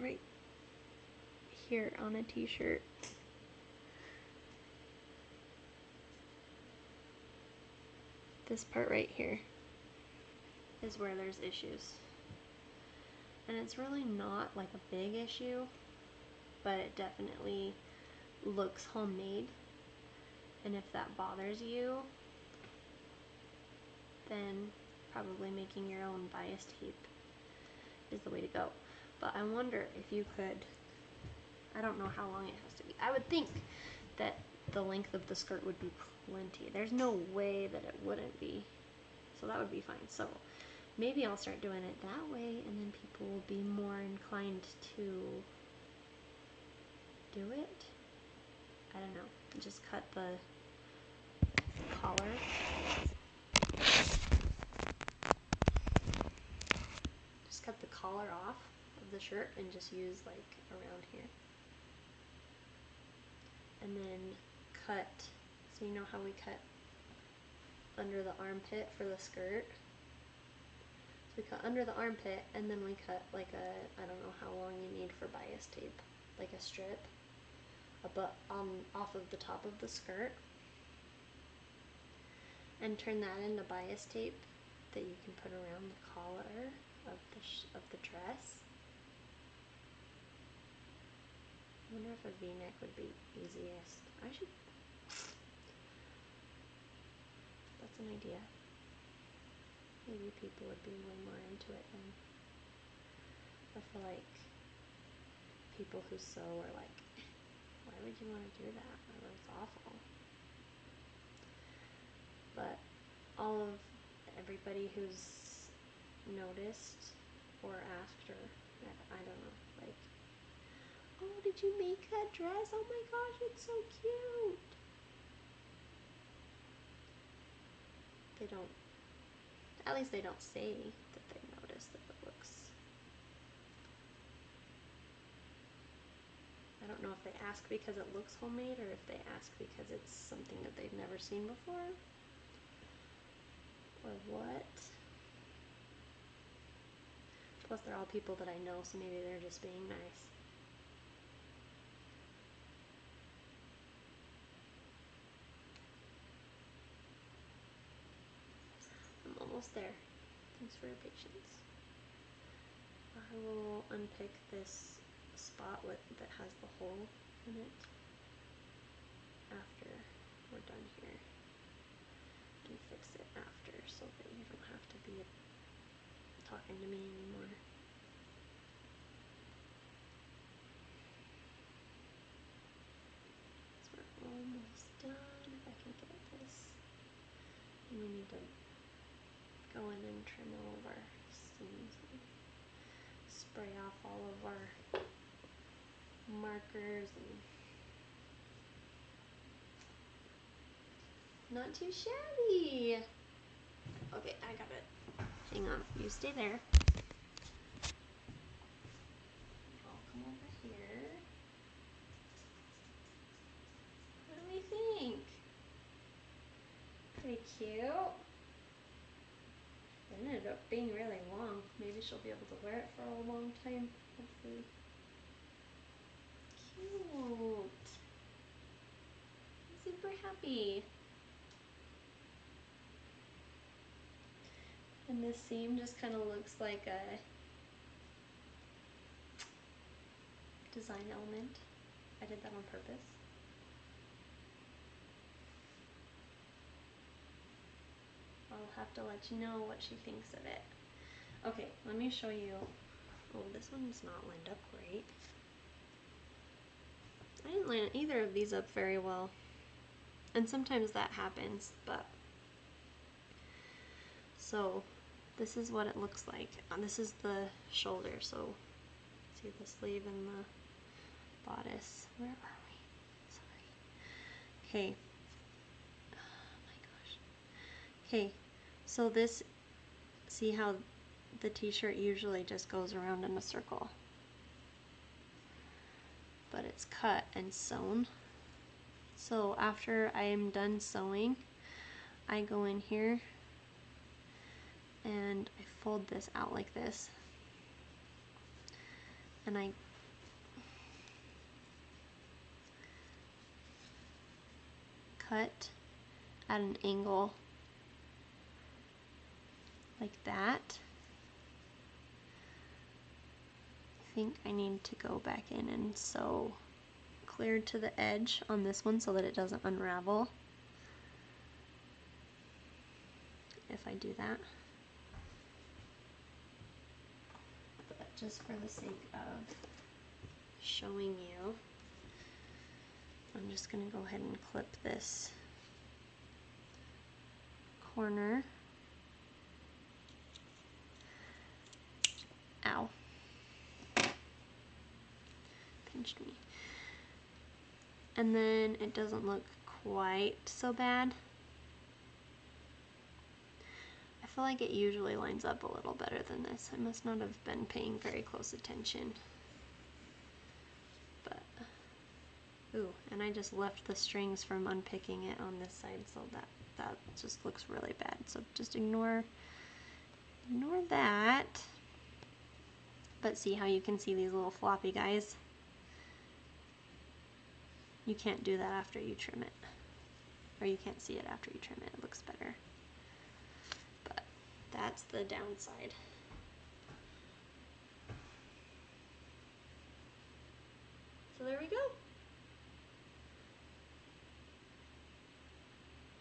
[SPEAKER 1] right here on a t-shirt. This part right here is where there's issues. And it's really not like a big issue, but it definitely looks homemade, and if that bothers you, then probably making your own bias tape is the way to go. But I wonder if you could, I don't know how long it has to be. I would think that the length of the skirt would be plenty. There's no way that it wouldn't be. So that would be fine. So maybe I'll start doing it that way, and then people will be more inclined to do it. I don't know. Just cut the collar. Just cut the collar off of the shirt and just use like around here. And then cut, so you know how we cut under the armpit for the skirt? So we cut under the armpit, and then we cut like a, I don't know how long you need for bias tape, like a strip off of the top of the skirt, and turn that into bias tape that you can put around the collar of the dress. I wonder if a V-neck would be easiest. That's an idea. Maybe people would be way more into it than, I feel like people who sew are like, why would you want to do that? That looks awful. But everybody who's noticed or asked, or I don't know, like, oh, did you make that dress? Oh my gosh, it's so cute. They don't, at least they don't say that they noticed that it looks, I don't know if they ask because it looks homemade, or if they ask because it's something that they've never seen before, or what. Plus they're all people that I know, so maybe they're just being nice. I'm almost there. Thanks for your patience. I will unpick this spot that has the hole in it after we're done here, and fix it after so that you don't have to be talking to me anymore. So we're almost done. If I can get this, and we need to go in and trim all of our seams and spray off all of our markers, and not too shabby. Okay, I got it. Hang on, you stay there. I'll come over here. What do we think? Pretty cute. It ended up being really long. Maybe she'll be able to wear it for a long time, hopefully. Cute. I'm super happy. And this seam just kind of looks like a design element. I did that on purpose. I'll have to let you know what she thinks of it. Okay, let me show you. Oh, this one's not lined up great. I didn't line either of these up very well. And sometimes that happens, but. So, this is what it looks like. This is the shoulder, so see the sleeve and the bodice. Where are we? Sorry. Okay. Oh my gosh. Okay, so this, see how the t-shirt usually just goes around in a circle, but it's cut and sewn. So after I am done sewing, I go in here and I fold this out like this, and I cut at an angle like that. I think I need to go back in and sew clear to the edge on this one so that it doesn't unravel if I do that. But just for the sake of showing you, I'm just going to go ahead and clip this corner. Ow. Pinched me. And then it doesn't look quite so bad. I feel like it usually lines up a little better than this. I must not have been paying very close attention. But, ooh, and I just left the strings from unpicking it on this side, so that just looks really bad. So just ignore that. But see how you can see these little floppy guys? You can't do that after you trim it. Or you can't see it after you trim it. It looks better. But that's the downside. So there we go.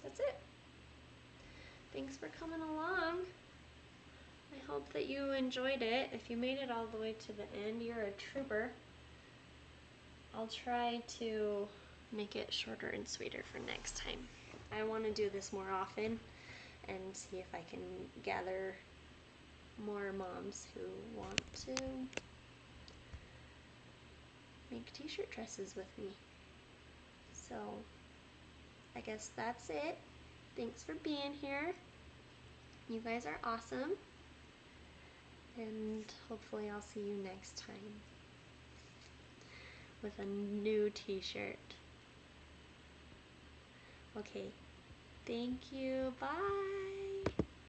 [SPEAKER 1] That's it. Thanks for coming along. I hope that you enjoyed it. If you made it all the way to the end, you're a trooper. I'll try to make it shorter and sweeter for next time. I want to do this more often and see if I can gather more moms who want to make t-shirt dresses with me. So I guess that's it. Thanks for being here. You guys are awesome. And hopefully I'll see you next time with a new t-shirt. Okay, thank you, bye.